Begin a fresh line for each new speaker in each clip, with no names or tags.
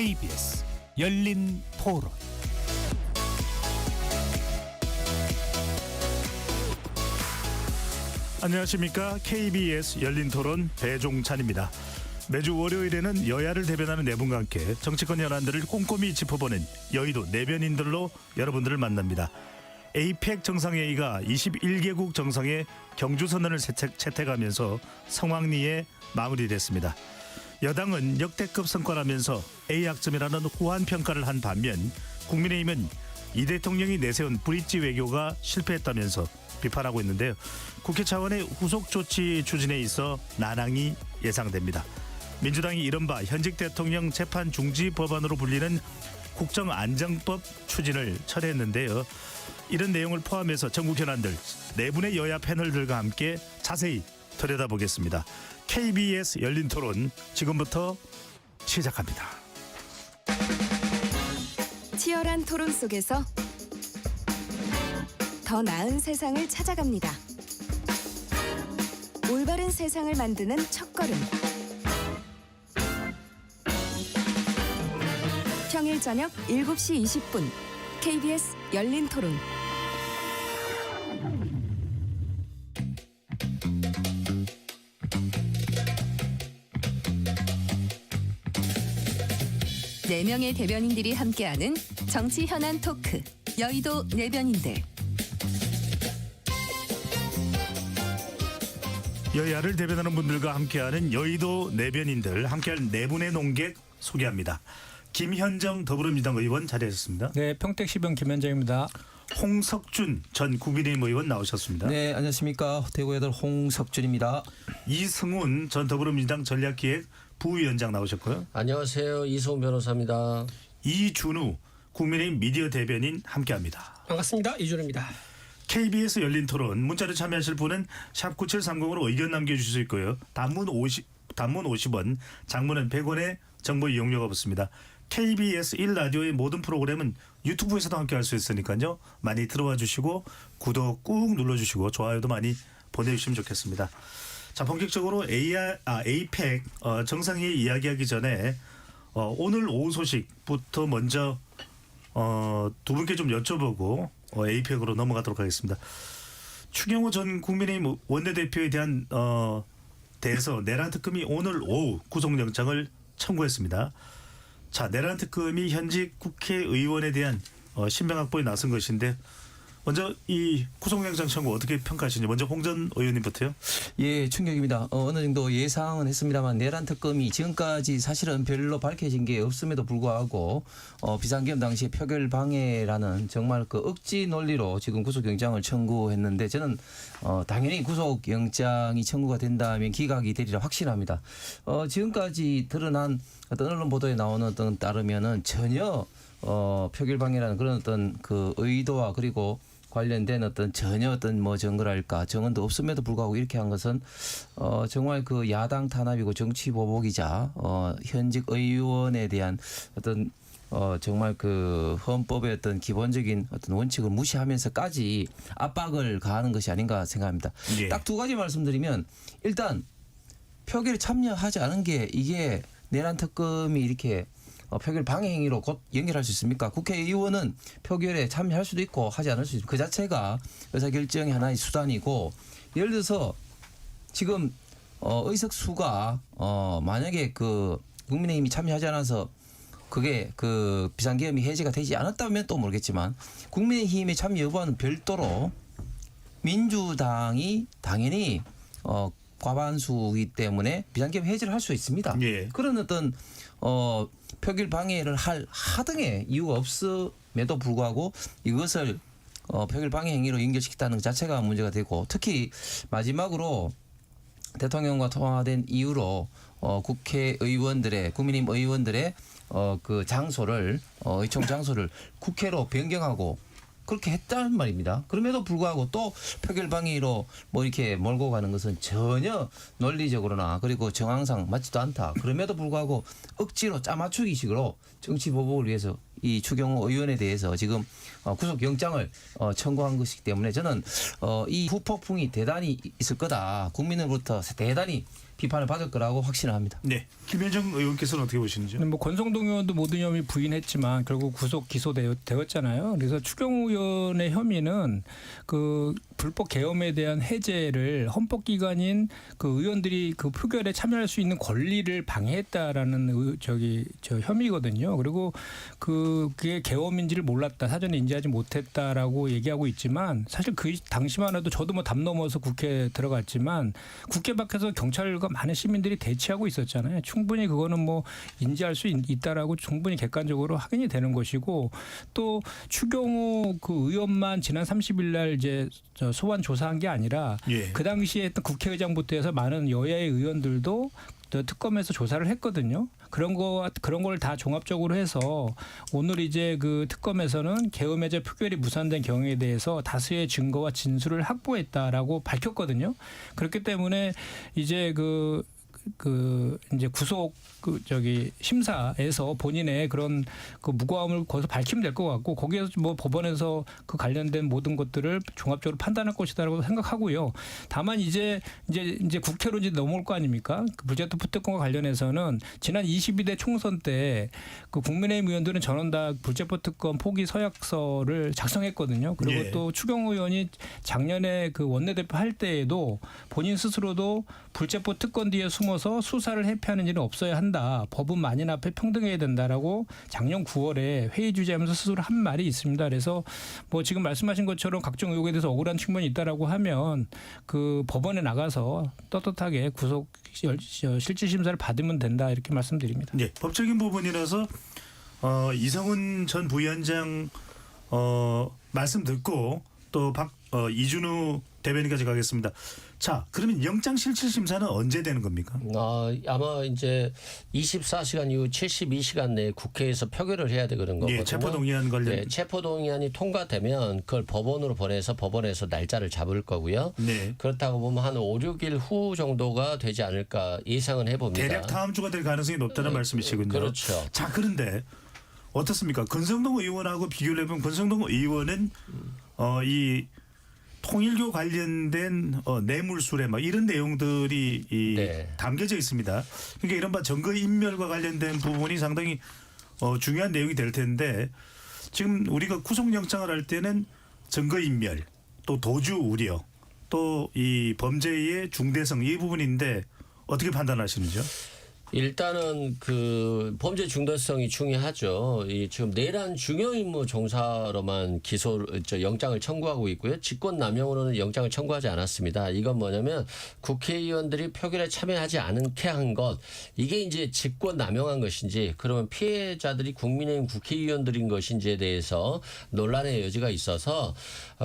KBS 열린 토론. 안녕하십니까. KBS 열린 토론 배종찬입니다. 매주 월요일에는 여야를 대변하는 네 분과 함께 정치권 현안들을 꼼꼼히 짚어보는 여의도 내변인들로 여러분들을 만납니다. 에이펙 정상회의가 21개국 정상의 경주선언을 채택하면서 성황리에 마무리됐습니다. 여당은 역대급 성과라면서 A학점이라는 후한 평가를 한 반면 국민의힘은 이 대통령이 내세운 브릿지 외교가 실패했다면서 비판하고 있는데요. 국회 차원의 후속 조치 추진에 있어 난항이 예상됩니다. 민주당이 이른바 현직 대통령 재판 중지 법안으로 불리는 국정안정법 추진을 철회했는데요. 이런 내용을 포함해서 전국 현안들 네 분의 여야 패널들과 함께 자세히 들여다보겠습니다. KBS 열린 토론 지금부터 시작합니다.
치열한 토론 속에서 더 나은 세상을 찾아갑니다. 올바른 세상을 만드는 첫걸음. 평일 저녁 7시 20분 KBS 열린 토론. 네 명의 대변인들이 함께하는 정치 현안 토크, 여의도 내변인들.
여야를 대변하는 분들과 함께하는 여의도 내변인들, 함께할 네 분의 논객 소개합니다. 김현정 더불어민주당 의원 자리하셨습니다.
네, 평택시병 김현정입니다.
홍석준 전 국민의힘 의원 나오셨습니다.
네, 안녕하십니까. 대구의들 홍석준입니다.
이승훈 전 더불어민주당 전략기획 부위원장 나오셨고요.
안녕하세요. 이승훈 변호사입니다.
이준우 국민의힘 미디어 대변인 함께합니다.
반갑습니다. 이준우입니다.
KBS 열린 토론 문자로 참여하실 분은 샵 9730으로 의견 남겨주실 수 있고요. 단문 50원, 장문은 100원의 정보 이용료가 붙습니다. KBS 1라디오의 모든 프로그램은 유튜브에서도 함께할 수 있으니까요. 많이 들어와 주시고 구독 꾹 눌러주시고 좋아요도 많이 보내주시면 좋겠습니다. 자, 본격적으로 에이펙 정상회의 이야기하기 전에 오늘 오후 소식부터 먼저 두 분께 좀 여쭤보고 에이펙으로 넘어가도록 하겠습니다. 추경호 전 국민의힘 원내대표에 대한 대해서 내란 특검이 오늘 오후 구속영장을 청구했습니다. 자, 내란 특검이 현직 국회의원에 대한 신병 확보에 나선 것인데 먼저 이 구속영장 청구 어떻게 평가하시는지 먼저 홍 전 의원님부터요.
예, 충격입니다. 어느 정도 예상은 했습니다만 내란 특검이 지금까지 사실은 별로 밝혀진 게 없음에도 불구하고 비상계엄 당시 표결 방해라는 정말 그 억지 논리로 지금 구속영장을 청구했는데 저는 당연히 구속영장이 청구가 된다면 기각이 되리라 확신합니다. 지금까지 드러난 어떤 언론 보도에 나오는 어떤 따르면은 전혀 표결 방해라는 그런 어떤 그 의도와 그리고 관련된 어떤 전혀 어떤 뭐 증거랄까 정언도 없음에도 불구하고 이렇게 한 것은 정말 그 야당 탄압이고 정치 보복이자 현직 의원에 대한 어떤 정말 그 헌법의 어떤 기본적인 어떤 원칙을 무시하면서까지 압박을 가하는 것이 아닌가 생각합니다.
예.
딱 두 가지 말씀드리면 일단 표결에 참여하지 않은 게 이게 내란 특검이 이렇게 표결 방해 행위로 곧 연결할 수 있습니까? 국회의원은 표결에 참여할 수도 있고 하지 않을 수도 있고 그 자체가 의사결정의 하나의 수단이고 예를 들어서 지금 의석수가 만약에 그 국민의힘이 참여하지 않아서 그게 그 비상계엄이 해제가 되지 않았다면 또 모르겠지만 국민의힘의 참여 여부와는 별도로 민주당이 당연히 과반수이기 때문에 비상계엄 해제를 할 수 있습니다.
예.
그런 어떤 표결 방해를 할 하등의 이유가 없음에도 불구하고 이것을 표결 방해 행위로 연결시켰다는 것 자체가 문제가 되고 특히 마지막으로 대통령과 통화된 이유로 국회의원들의 국민의힘 의원들의 그 장소를 의총 장소를 국회로 변경하고 그렇게 했단 말입니다. 그럼에도 불구하고 또 표결 방해로 뭐 이렇게 몰고 가는 것은 전혀 논리적으로나 그리고 정황상 맞지도 않다. 그럼에도 불구하고 억지로 짜맞추기식으로 정치 보복을 위해서 이 추경호 의원에 대해서 지금 구속영장을 청구한 것이기 때문에 저는 이 후폭풍이 대단히 있을 거다. 국민으로부터 대단히 비판을 받을 거라고 확신을 합니다.
네. 김현정 의원께서는 어떻게 보시는지요?
근데 뭐 권성동 의원도 모든 혐의 부인했지만 결국 구속 기소되었잖아요. 그래서 추경호 의원의 혐의는 그 불법 계엄에 대한 해제를 헌법기관인 그 의원들이 그 표결에 참여할 수 있는 권리를 방해했다라는 혐의거든요. 그리고 그게 계엄인지를 몰랐다, 사전에 인지하지 못했다라고 얘기하고 있지만 사실 그 당시만 해도 저도 뭐 담 넘어서 국회에 들어갔지만 국회 밖에서 경찰과 많은 시민들이 대치하고 있었잖아요. 충분히 그거는 뭐 인지할 수 있다라고 충분히 객관적으로 확인이 되는 것이고 또 추경호 그 의원만 지난 30일 날 이제 소환 조사한 게 아니라
예.
그 당시에 했던 국회의장부터 해서 많은 여야의 의원들도 특검에서 조사를 했거든요. 그런 걸 다 종합적으로 해서 오늘 이제 그 특검에서는 계엄 해제 표결이 무산된 경우에 대해서 다수의 증거와 진술을 확보했다라고 밝혔거든요. 그렇기 때문에 이제 이제 구속 심사에서 본인의 그런 그 무고함을 거기서 밝히면 될 것 같고 거기에서 뭐 법원에서 그 관련된 모든 것들을 종합적으로 판단할 것이다라고 생각하고요. 다만 이제 국회로 이제 넘어올 거 아닙니까? 그 불체포 특권과 관련해서는 지난 22대 총선 때 그 국민의힘 의원들은 전원 다 불체포 특권 포기 서약서를 작성했거든요. 그리고
예.
또 추경호 의원이 작년에 그 원내대표 할 때에도 본인 스스로도 불체포 특권 뒤에 숨어서 수사를 회피하는 일은 없어야 한다. 법은 만인 앞에 평등해야 된다라고 작년 9월에 회의 주재하면서 스스로 한 말이 있습니다. 그래서 뭐 지금 말씀하신 것처럼 각종 의혹에 대해서 억울한 측면이 있다라고 하면 그 법원에 나가서 떳떳하게 구속 실질 심사를 받으면 된다 이렇게 말씀드립니다.
네. 법적인 부분이라서 이성훈 전 부위원장 말씀 듣고 또 이준우 대변인까지 가겠습니다. 자, 그러면 영장 실질 심사는 언제 되는 겁니까?
아마 이제 24시간 이후 72시간 내에 국회에서 표결을 해야 되는 거거든요.
예, 체포동의안 관련.
네, 체포동의안이 통과되면 그걸 법원으로 보내서 법원에서 날짜를 잡을 거고요.
네.
그렇다고 보면 한 5, 6일 후 정도가 되지 않을까 예상은 해봅니다.
대략 다음 주가 될 가능성이 높다는 말씀이시군요.
그렇죠.
자, 그런데 어떻습니까? 권성동 의원하고 비교를 해보면 권성동 의원은 이 통일교 관련된 뇌물수뢰 막 이런 내용들이
네.
담겨져 있습니다. 그러니까 이른바 증거인멸과 관련된 부분이 상당히 중요한 내용이 될 텐데 지금 우리가 구속영장을 할 때는 증거인멸 또 도주 우려 또 이 범죄의 중대성 이 부분인데 어떻게 판단하시는지요?
일단은 그 범죄 중대성이 중요하죠. 지금 내란 중요임무 종사로만 영장을 청구하고 있고요. 직권남용으로는 영장을 청구하지 않았습니다. 이건 뭐냐면 국회의원들이 표결에 참여하지 않게 한 것 이게 이제 직권남용한 것인지 그러면 피해자들이 국민의힘 국회의원들인 것인지에 대해서 논란의 여지가 있어서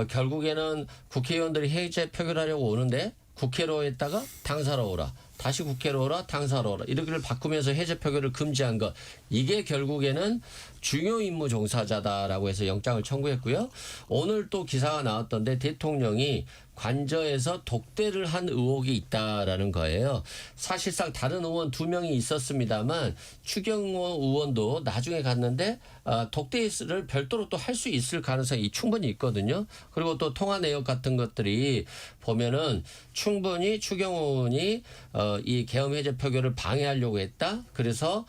결국에는 국회의원들이 해제 표결하려고 오는데 국회로 했다가 당사로 오라. 다시 국회로 오라 당사로 오라 이렇게를 바꾸면서 해제 표결을 금지한 것 이게 결국에는 중요 임무 종사자다라고 해서 영장을 청구했고요. 오늘 또 기사가 나왔던데 대통령이 관저에서 독대를 한 의혹이 있다라는 거예요. 사실상 다른 의원 2명이 있었습니다만 추경호 의원도 나중에 갔는데 독대를 별도로 또 할 수 있을 가능성이 충분히 있거든요. 그리고 또 통화 내역 같은 것들이 보면은 충분히 추경호 의원이 이 계엄 해제 표결을 방해하려고 했다. 그래서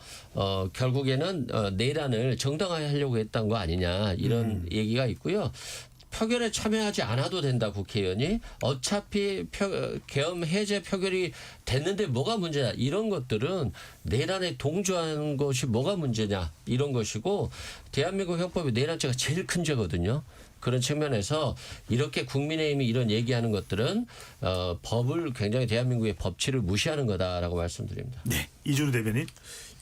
결국에는 내란을 정당화하려고 했던 거 아니냐 이런 얘기가 있고요. 표결에 참여하지 않아도 된다 국회의원이 어차피 계엄 해제 표결이 됐는데 뭐가 문제냐 이런 것들은 내란에 동조하는 것이 뭐가 문제냐 이런 것이고 대한민국 형법이 내란죄가 제일 큰 죄거든요. 그런 측면에서 이렇게 국민의힘이 이런 얘기하는 것들은 법을 굉장히 대한민국의 법치를 무시하는 거다라고 말씀드립니다.
네, 이준우 대변인.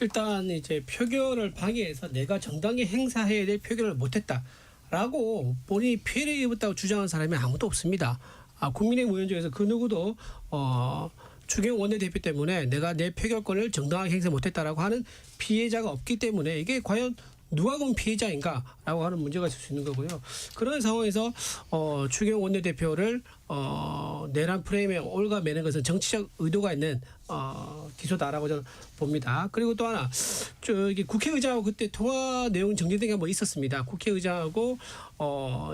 일단 이제 표결을 방해해서 내가 정당히 행사해야 될 표결을 못했다라고 본인이 피해를 입었다고 주장하는 사람이 아무도 없습니다. 국민의힘 의원 중에서 그 누구도 추경호 원내대표 때문에 내가 내 표결권을 정당하게 행사 못했다라고 하는 피해자가 없기 때문에 이게 과연 누가 그럼 피해자인가라고 하는 문제가 있을 수 있는 거고요. 그런 상황에서 추경호 원내대표를 내란 프레임에 올가매는 것은 정치적 의도가 있는 기소다라고 저는 봅니다. 그리고 또 하나 저기 국회의장하고 그때 통화 내용 정리된 게 뭐 있었습니다. 국회의장하고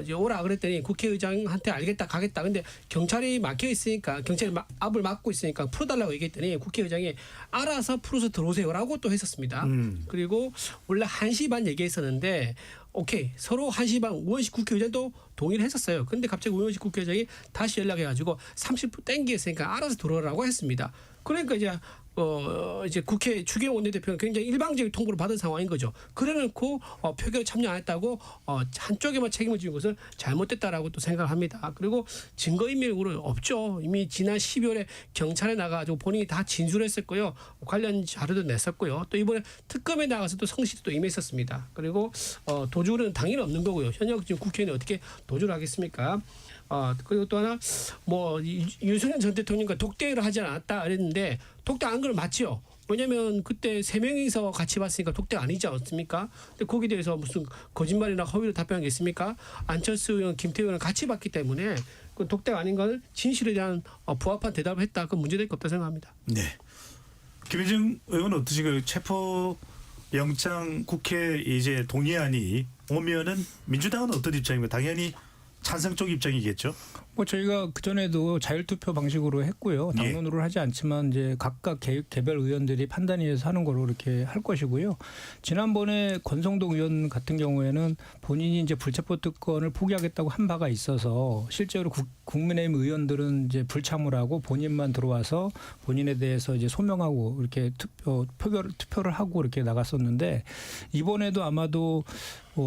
이제 오라 그랬더니 국회의장한테 알겠다 가겠다. 근데 경찰이 막혀 있으니까 경찰이 앞을 막고 있으니까 풀어달라고 얘기했더니 국회의장이 알아서 풀어서 들어오세요라고 또 했었습니다. 그리고 원래 1시 반 얘기했었는데 오케이 서로 1시 반 우원식 국회의장도 동의를 했었어요. 근데 갑자기 우원식 국회의장이 다시 연락해가지고 30분 땡기했으니까 알아서 들어오라고 했습니다. 그러니까 이제 국회 추경호 원내대표는 굉장히 일방적인 통보를 받은 상황인 거죠. 그래놓고 표결에 참여 안 했다고 한쪽에만 책임을 지는 것은 잘못됐다라고 또 생각합니다. 그리고 증거인멸은 없죠. 이미 지난 12월에 경찰에 나가가지고 본인이 다 진술했었고요. 관련 자료도 냈었고요. 또 이번에 특검에 나가서 또 성실히 또 임했었습니다. 그리고 도주는 당연히 없는 거고요. 현역 지금 국회의원이 어떻게 도주를 하겠습니까? 그리고 또 하나 윤석열 전 대통령과 독대를 하지 않았다 그랬는데 독대 안 건 맞죠. 왜냐하면 그때 3명이서 같이 봤으니까 독대가 아니지 않습니까? 근데 거기에 대해서 무슨 거짓말이나 허위로 답변한 게 있습니까? 안철수 의원, 김태우 의원은 같이 봤기 때문에 그 독대가 아닌 건 진실에 대한 부합한 대답을 했다. 그건 문제될 게 없다 생각합니다.
네. 김혜정 의원 어떠신가요? 체포 영장 국회 이제 동의안이 오면은 민주당은 어떤 입장입니까? 당연히 찬성 쪽 입장이겠죠.
뭐 저희가 그 전에도 자율투표 방식으로 했고요. 당론으로 하지 않지만 이제 각각 개별 의원들이 판단해서 하는 거로 이렇게 할 것이고요. 지난번에 권성동 의원 같은 경우에는 본인이 이제 불체포 특권을 포기하겠다고 한 바가 있어서 실제로 국민의힘 의원들은 이제 불참을 하고 본인만 들어와서 본인에 대해서 이제 소명하고 이렇게 투표를 하고 이렇게 나갔었는데 이번에도 아마도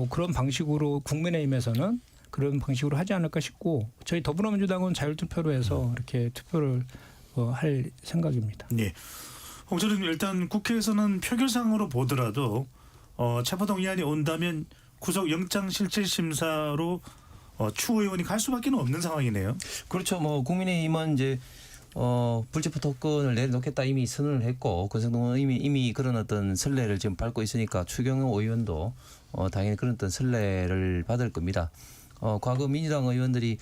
그런 방식으로 국민의힘에서는 그런 방식으로 하지 않을까 싶고 저희 더불어민주당은 자율투표로 해서 이렇게 투표를 할 생각입니다.
네. 홍철님 일단 국회에서는 표결상으로 보더라도 체포동의안이 온다면 구속영장실질심사로 추 의원이 갈 수밖에 없는 상황이네요.
그렇죠. 뭐 국민의힘은 이제 불체포 특권을 내려놓겠다 이미 선언을 했고 권성동 이미 그런 어떤 선례를 지금 밟고 있으니까 추경호 의원도 당연히 그런 어떤 선례를 받을 겁니다. 과거 민주당 의원들이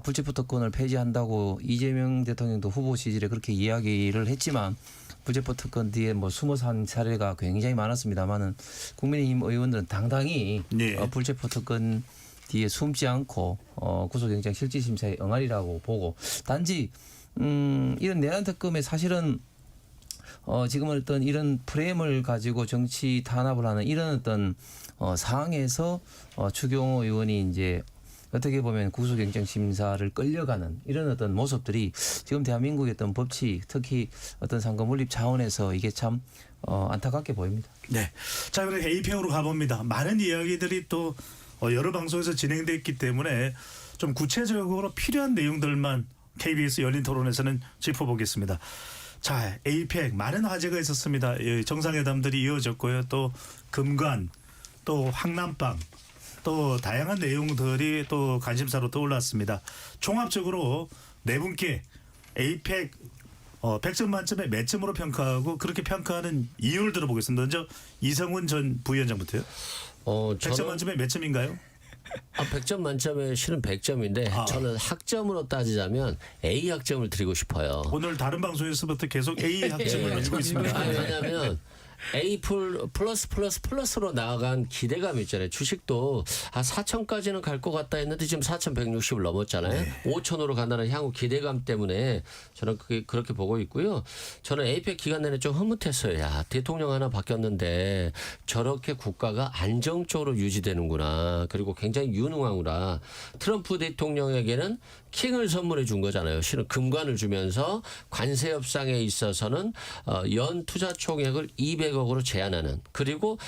불체포 특권을 폐지한다고 이재명 대통령도 후보 시절에 그렇게 이야기를 했지만 불체포 특권 뒤에 뭐 숨어서 한 사례가 굉장히 많았습니다만은 국민의힘 의원들은 당당히 불체포 특권 뒤에 숨지 않고 구속영장 실질심사에 응하리라고 보고 단지 이런 내란 특검에 사실은 지금은 어떤 이런 프레임을 가지고 정치 탄압을 하는 이런 어떤 상황에서 추경호 의원이 이제 어떻게 보면 구속영장 심사를 끌려가는 이런 어떤 모습들이 지금 대한민국의 어떤 법치 특히 어떤 상권 분립 차원에서 이게 참 안타깝게 보입니다.
네. 자, 그럼 A평으로 가봅니다. 많은 이야기들이 또 여러 방송에서 진행됐기 때문에 좀 구체적으로 필요한 내용들만 KBS 열린 토론에서는 짚어보겠습니다. 자, APEC 많은 화제가 있었습니다. 정상회담들이 이어졌고요. 또 금관, 또 황남빵, 또 다양한 내용들이 또 관심사로 떠올랐습니다. 종합적으로 네 분께 APEC 100점 만점에 몇 점으로 평가하고 그렇게 평가하는 이유를 들어보겠습니다. 먼저 이성훈 전 부위원장부터요. 100점 만점에 몇 점인가요?
100점 만점에 실은 100점인데 저는 학점으로 따지자면 A 학점을 드리고 싶어요.
오늘 다른 방송에서부터 계속 A 학점을 드리고 있습니다.
왜냐하면 A 플러스로 나아간 기대감이 있잖아요. 주식도 4천까지는 갈 것 같다 했는데 지금 4,160을 넘었잖아요. 5천으로 간다는 향후 기대감 때문에 저는 그렇게 보고 있고요. 저는 APEC 기간 내내 좀 흐뭇했어요. 야, 대통령 하나 바뀌었는데 저렇게 국가가 안정적으로 유지되는구나. 그리고 굉장히 유능하구나. 트럼프 대통령에게는 킹을 선물해 준 거잖아요. 실은 금관을 주면서 관세 협상에 있어서는 연 투자 총액을 200억으로 제한하는 그리고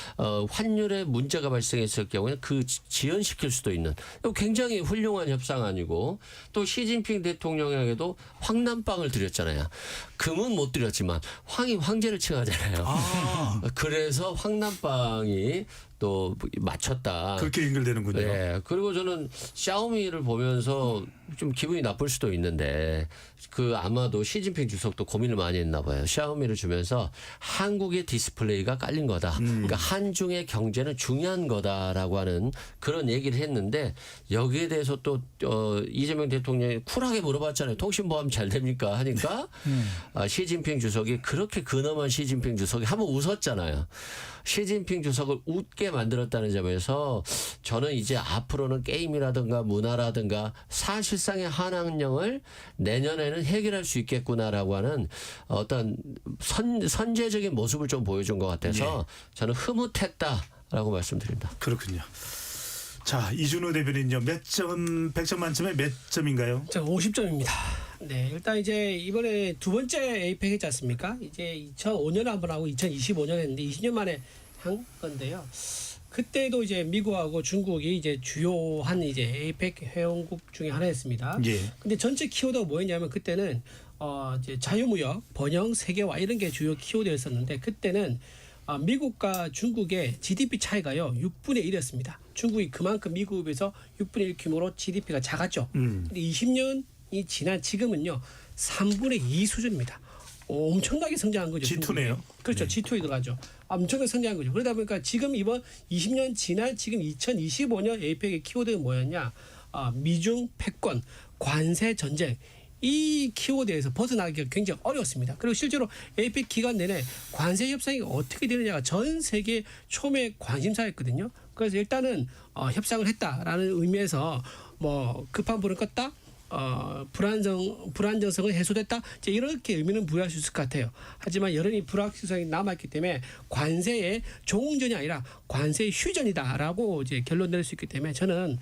환율에 문제가 발생했을 경우에는 그 지연시킬 수도 있는 굉장히 훌륭한 협상안이고 또 시진핑 대통령에게도 황남빵을 드렸잖아요. 금은 못 드렸지만 황이 황제를 칭하잖아요. 그래서 황남빵이 또 맞췄다.
그렇게 연결되는군요.
네. 그리고 저는 샤오미를 보면서 좀 기분이 나쁠 수도 있는데 그 아마도 시진핑 주석도 고민을 많이 했나 봐요. 샤오미를 주면서 한국의 디스플레이가 깔린 거다. 그러니까 한중의 경제는 중요한 거다라고 하는 그런 얘기를 했는데 여기에 대해서 또 이재명 대통령이 쿨하게 물어봤잖아요. 통신보안 잘 됩니까? 하니까 시진핑 주석이 그렇게 근엄한 시진핑 주석이 한번 웃었잖아요. 시진핑 주석을 웃게 만들었다는 점에서 저는 이제 앞으로는 게임이라든가 문화라든가 사실상의 한한령을 내년에는 해결할 수 있겠구나라고 하는 어떤 선제적인 모습을 좀 보여준 것 같아서 저는 흐뭇했다라고 말씀드립니다.
그렇군요. 자, 이준호 대변인요. 몇 점, 100점 만점에 몇 점인가요?
자, 50점입니다. 네, 일단 이제 이번에 두 번째 에이펙 했지 않습니까? 이제 2005년에 한번 하고 2025년에 했는데 20년 만에 한 건데요. 그때도 이제 미국하고 중국이 이제 주요한 이제 에이펙 회원국 중에 하나였습니다.
예.
근데 전체 키워드가 뭐였냐면 그때는 이제 자유무역, 번영, 세계화 이런 게 주요 키워드였었는데 그때는 미국과 중국의 GDP 차이가요 6분의 1이었습니다. 중국이 그만큼 미국에 비해서 6분의 1 규모로 GDP가 작았죠. 근데 20년이 지난 지금은요 3분의 2 수준입니다. 엄청나게 성장한 거죠.
G2네요.
그렇죠.
네.
G2에 들어가죠. 엄청나게 성장한 거죠. 그러다 보니까 지금 이번 20년 지난 지금 2025년 에이펙의 키워드가 뭐였냐? 미중 패권, 관세 전쟁. 이 키워드에서 벗어나기가 굉장히 어려웠습니다. 그리고 실제로 에이펙 기간 내내 관세 협상이 어떻게 되느냐가 전 세계 초미의 관심사였거든요. 그래서 일단은 협상을 했다라는 의미에서 뭐 급한 불은 껐다. 불안정성은 해소됐다. 이제 이렇게 의미는 부여할 수 있을 것 같아요. 하지만 여전히 불확실성이 남아있기 때문에 관세의 종전이 아니라 관세의 휴전이다라고 이제 결론 내릴 수 있기 때문에 저는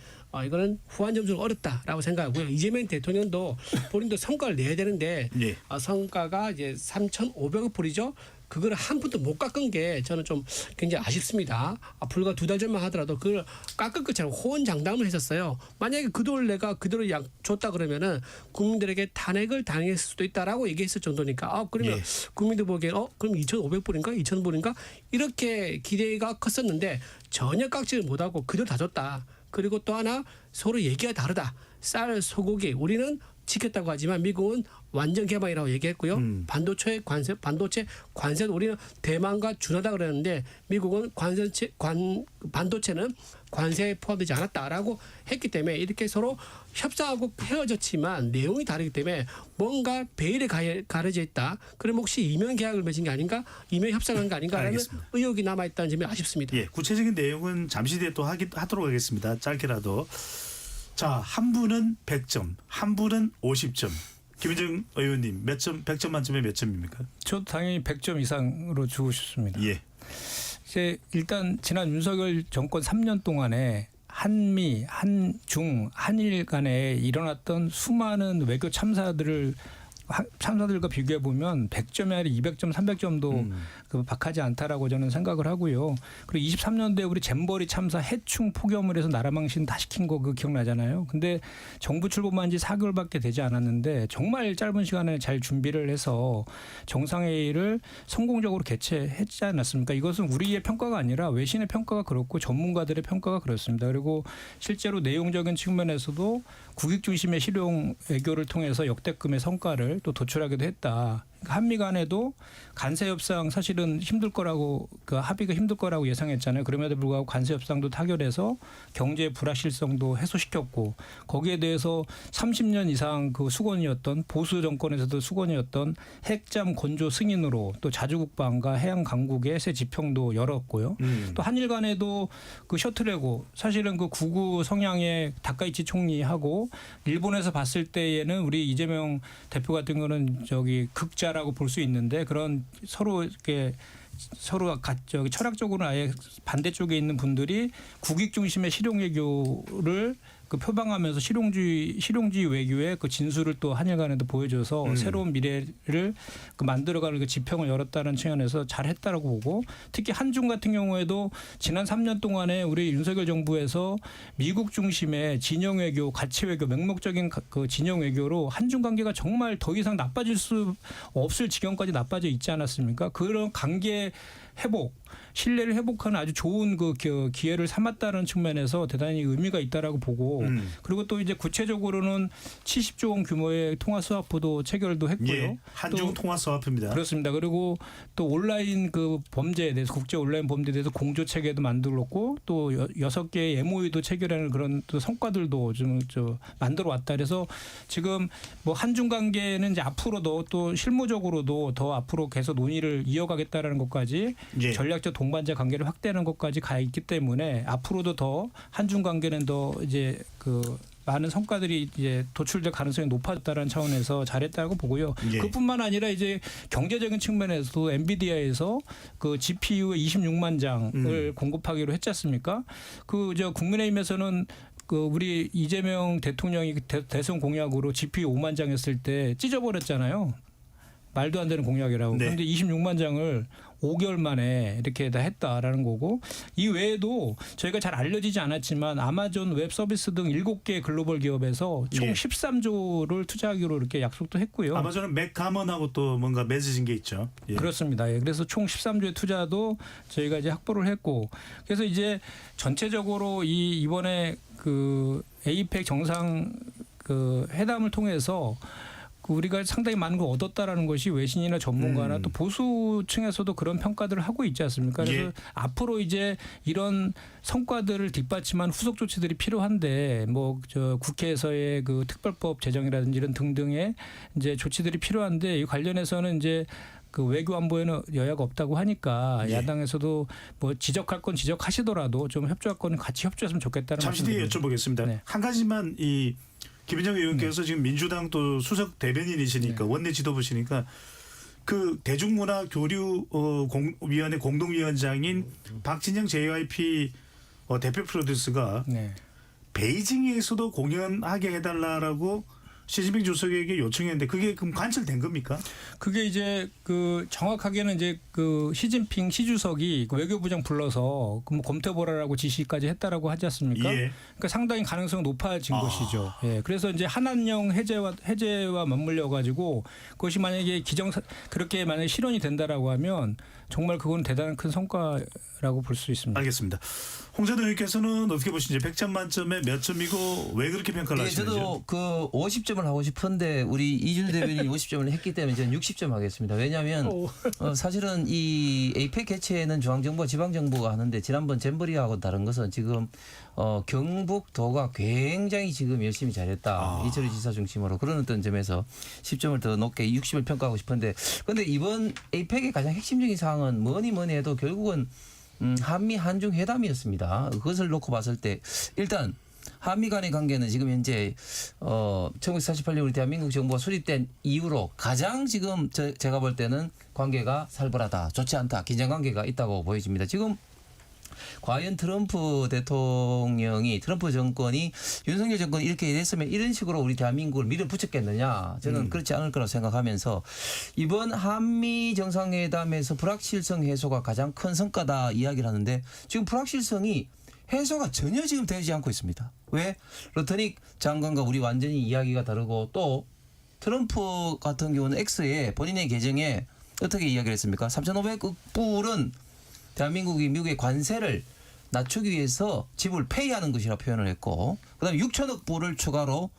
이거는 후한 점수는 어렵다라고 생각하고요. 이재명 대통령도 본인도 성과를 내야 되는데
예.
성과가 이제 3,500억 불이죠. 그걸 한 푼도 못 깎은 게 저는 좀 굉장히 아쉽습니다. 불과 2달 전만 하더라도 그걸 깎을 것처럼 호언장담을 했었어요. 만약에 그 돈을 내가 그대로 줬다 그러면은 국민들에게 탄핵을 당했을 수도 있다라고 얘기했을 정도니까 그러면
예.
국민들 보기엔 그럼 2,500불인가 2,000불인가 이렇게 기대가 컸었는데 전혀 깎지를 못하고 그대로 다 줬다. 그리고 또 하나 서로 얘기가 다르다. 쌀, 소고기 우리는 지켰다고 하지만 미국은 완전 개방이라고 얘기했고요. 반도체 관세도 우리는 대만과 준하다 그랬는데 미국은 반도체는 관세에 포함되지 않았다라고 했기 때문에 이렇게 서로 협상하고 헤어졌지만 내용이 다르기 때문에 뭔가 베일에 가려져 있다. 그럼 혹시 이면 계약을 맺은 게 아닌가? 이면 협상한 게 아닌가라는
알겠습니다.
의혹이 남아있다는 점이 아쉽습니다.
예, 구체적인 내용은 잠시 뒤에 또 하도록 하겠습니다. 짧게라도. 자, 한 분은 100점, 한 분은 50점. 김희정 의원님 몇 점, 100점 만점에 몇 점입니까?
저도 당연히 100점 이상으로 주고 싶습니다.
예.
이제 일단 지난 윤석열 정권 3년 동안에 한미, 한중, 한일 간에 일어났던 수많은 외교 참사들과 비교해 보면 100점이 아니라 200점, 300점도 박하지 않다라고 저는 생각을 하고요. 그리고 23년도에 우리 잼버리 참사 해충 폭염을 해서 나라 망신 다 시킨 거 그거 기억나잖아요. 근데 정부 출범한 지 4개월밖에 되지 않았는데 정말 짧은 시간에 잘 준비를 해서 정상회의를 성공적으로 개최했지 않았습니까? 이것은 우리의 평가가 아니라 외신의 평가가 그렇고 전문가들의 평가가 그렇습니다. 그리고 실제로 내용적인 측면에서도 국익 중심의 실용 외교를 통해서 역대급의 성과를 또 도출하기도 했다. 한미 간에도 관세 협상 사실은 힘들 거라고 합의가 힘들 거라고 예상했잖아요. 그럼에도 불구하고 관세 협상도 타결해서 경제 불확실성도 해소시켰고 거기에 대해서 30년 이상 그 수건이었던 보수 정권에서도 수건이었던 핵잠 건조 승인으로 또 자주국방과 해양 강국의 새 지평도 열었고요. 또 한일 간에도 그 셔틀레고 사실은 그 구구 성향의 다카이치 총리하고 일본에서 봤을 때에는 우리 이재명 대표 같은 거는 극자라고 볼 수 있는데 그런 서로 이렇게 서로 철학적으로 아예 반대쪽에 있는 분들이 국익 중심의 실용 외교를 표방하면서 실용주의 외교의 그 진수를 또 한일 간에도 보여줘서 새로운 미래를 만들어가는 그 지평을 열었다는 측면에서 잘했다라고 보고 특히 한중 같은 경우에도 지난 3년 동안에 우리 윤석열 정부에서 미국 중심의 진영 외교, 가치 외교, 맹목적인 그 진영 외교로 한중 관계가 정말 더 이상 나빠질 수 없을 지경까지 나빠져 있지 않았습니까? 그런 관계 회복, 신뢰를 회복하는 아주 좋은 그 기회를 삼았다는 측면에서 대단히 의미가 있다라고 보고 그리고 또 이제 구체적으로는 70조 원 규모의 통화 스와프도 체결도 했고요.
예, 한중 통화 스와프입니다.
그렇습니다. 그리고 또 온라인 그 범죄에 대해서 국제 온라인 범죄에 대해서 공조 체계도 만들었고 또 6개의 MOU도 체결하는 그런 또 성과들도 좀 만들어 왔다. 그래서 지금 뭐 한중 관계는 이제 앞으로도 또 실무적으로도 더 앞으로 계속 논의를 이어가겠다라는 것까지
예.
전략적 동반자 관계를 확대하는 것까지 가 있기 때문에 앞으로도 더 한중 관계는 더 이제 그 많은 성과들이 이제 도출될 가능성이 높아졌다는 차원에서 잘했다고 보고요.
예.
그뿐만 아니라 이제 경제적인 측면에서도 엔비디아에서 그 GPU 26만 장을 공급하기로 했지 않습니까? 그 국민의힘에서는 그 우리 이재명 대통령이 대선 공약으로 GPU 5만 장 했을 때 찢어버렸잖아요. 말도 안 되는 공약이라고.
네.
그런데 26만 장을 5개월 만에 이렇게 다 했다라는 거고 이 외에도 저희가 잘 알려지지 않았지만 아마존 웹 서비스 등 7개 글로벌 기업에서 총
예.
13조를 투자하기로 이렇게 약속도 했고요.
아마존은 맥가먼하고 또 뭔가 맺어진 게 있죠. 예.
그렇습니다. 예. 그래서 총 13조의 투자도 저희가 이제 확보를 했고 그래서 이제 전체적으로 이번에 그 에이펙 정상 그 회담을 통해서 우리가 상당히 많은 걸 얻었다라는 것이 외신이나 전문가나 또 보수층에서도 그런 평가들을 하고 있지 않습니까? 그래서
예.
앞으로 이제 이런 성과들을 뒷받침한 후속 조치들이 필요한데 뭐 국회에서의 그 특별법 제정이라든지 이런 등등의 이제 조치들이 필요한데 이 관련해서는 이제 그 외교 안보에는 여야가 없다고 하니까
예.
야당에서도 뭐 지적할 건 지적하시더라도 좀 협조할 건 같이 협조했으면 좋겠다는
잠시 뒤에
말씀드립니다.
여쭤보겠습니다.
네.
한 가지만 이 김인정 의원께서 지금 민주당 또 수석 대변인이시니까 원내 지도부시니까 그 대중문화교류위원회 공동위원장인 박진영 JYP 대표 프로듀스가
네.
베이징에서도 공연하게 해달라라고 시진핑 주석에게 요청했는데 그게 그럼 관철된 겁니까?
그게 이제 그 정확하게는 이제 그 시진핑 시주석이 그 외교부장 불러서 그 뭐 검토해보라라고 지시까지 했다라고 하지 않습니까?
예.
그러니까 상당히 가능성이 높아진 것이죠. 예. 그래서 이제 한한령 해제와 맞물려 가지고 그것이 만약에 그렇게 만약에 실현이 된다라고 하면 정말 그건 대단한 큰 성과라고 볼 수 있습니다.
알겠습니다. 홍 전 의원께서는 어떻게 보시는지 100점 만점에 몇 점이고 왜 그렇게 평가를
예,
하시는지요?
저도 그 50점을 하고 싶은데 우리 이준우 대변인이 50점을 했기 때문에 저는 60점 하겠습니다. 왜냐하면 사실은 이 에이펙 개최는 중앙정부와 지방정부가 하는데 지난번 잼버리하고 다른 것은 지금 경북도가 굉장히 지금 열심히 잘했다. 이철우 지사 중심으로 그런 어떤 점에서 10점을 더 높게 60을 평가하고 싶은데 그런데 이번 에이펙의 가장 핵심적인 사항은 뭐니 해도 결국은 한미 한중 회담이었습니다. 그것을 놓고 봤을 때 일단 한미 간의 관계는 지금 현재 1948년 우리 대한민국 정부가 수립된 이후로 가장 지금 제가 볼 때는 관계가 살벌하다, 좋지 않다, 긴장 관계가 있다고 보여집니다. 지금 과연 트럼프 정권이 윤석열 정권이 이렇게 됐으면 이런 식으로 우리 대한민국을 밀어붙였겠느냐. 저는 그렇지 않을 거라고 생각하면서 이번 한미 정상회담에서 불확실성 해소가 가장 큰 성과다 이야기를 하는데 지금 불확실성이 해소가 전혀 지금 되지 않고 있습니다. 왜? 러터닉 장관과 우리 완전히 이야기가 다르고 또 트럼프 같은 경우는 X에 본인의 계정에 어떻게 이야기를 했습니까? 3,500억 불은 대한민국이 미국의 관세를 낮추기 위해서 지불 폐기하는 것이라 표현을 했고 그다음에 6천억 불을 추가로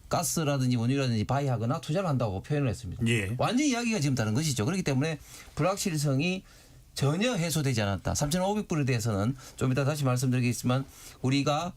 가스라든지 원유라든지 바이하거나 투자를 한다고 표현을 했습니다.
예.
완전히 이야기가 지금 다른 것이죠. 그렇기 때문에 불확실성이 전혀 해소되지 않았다. 3,500불에 대해서는 좀 이따 다시 말씀드리겠지만 우리가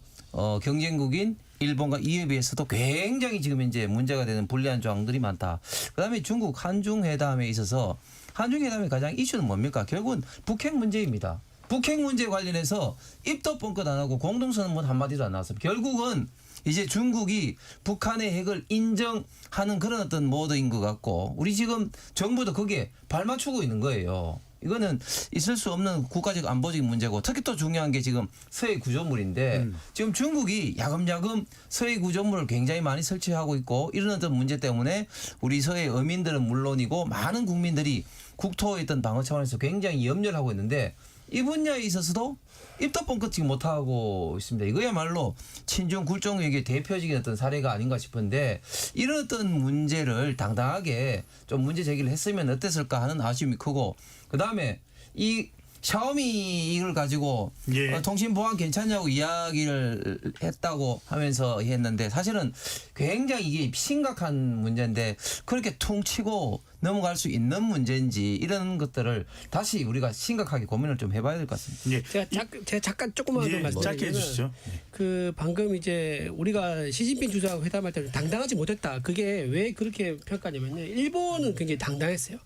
경쟁국인 일본과 이에 비해서도 굉장히 지금 현재 문제가 되는 불리한 조항들이 많다. 그다음에 중국 한중회담에 있어서 한중회담의 가장 이슈는 뭡니까? 결국은 북핵 문제입니다. 북핵 문제 관련해서 입도 뻥끗 안 하고 공동선언문 한마디도 안 나왔습니다. 결국은 이제 중국이 북한의 핵을 인정하는 그런 어떤 모드인 것 같고 우리 지금 정부도 거기에 발맞추고 있는 거예요. 이거는 있을 수 없는 국가적 안보적인 문제고 특히 또 중요한 게 지금 서해 구조물인데 지금 중국이 야금야금 서해 구조물을 굉장히 많이 설치하고 있고 이런 어떤 문제 때문에 우리 서해 어민들은 물론이고 많은 국민들이 국토에 있던 방어 차원에서 굉장히 염려를 하고 있는데 이 분야에 있어서도 입도 뻥끗지 못하고 있습니다. 이거야말로 친중 굴종 외교의 대표적인 어떤 사례가 아닌가 싶은데 이런 어떤 문제를 당당하게 좀 문제 제기를 했으면 어땠을까 하는 아쉬움이 크고 그다음에 이 샤오미 이걸 가지고
예.
통신 보안 괜찮냐고 이야기를 했다고 하면서 했는데 사실은 굉장히 이게 심각한 문제인데 그렇게 퉁치고 넘어갈 수 있는 문제인지 이런 것들을 다시 우리가 심각하게 고민을 좀 해봐야 될 것 같습니다.
예.
제가 잠깐 조금만 더
예,
말씀드리면
짧게 해주시죠.
그 방금 이제 우리가 시진핑 주석하고 회담할 때 당당하지 못했다. 그게 왜 그렇게 평가하냐면요. 일본은 굉장히 당당했어요.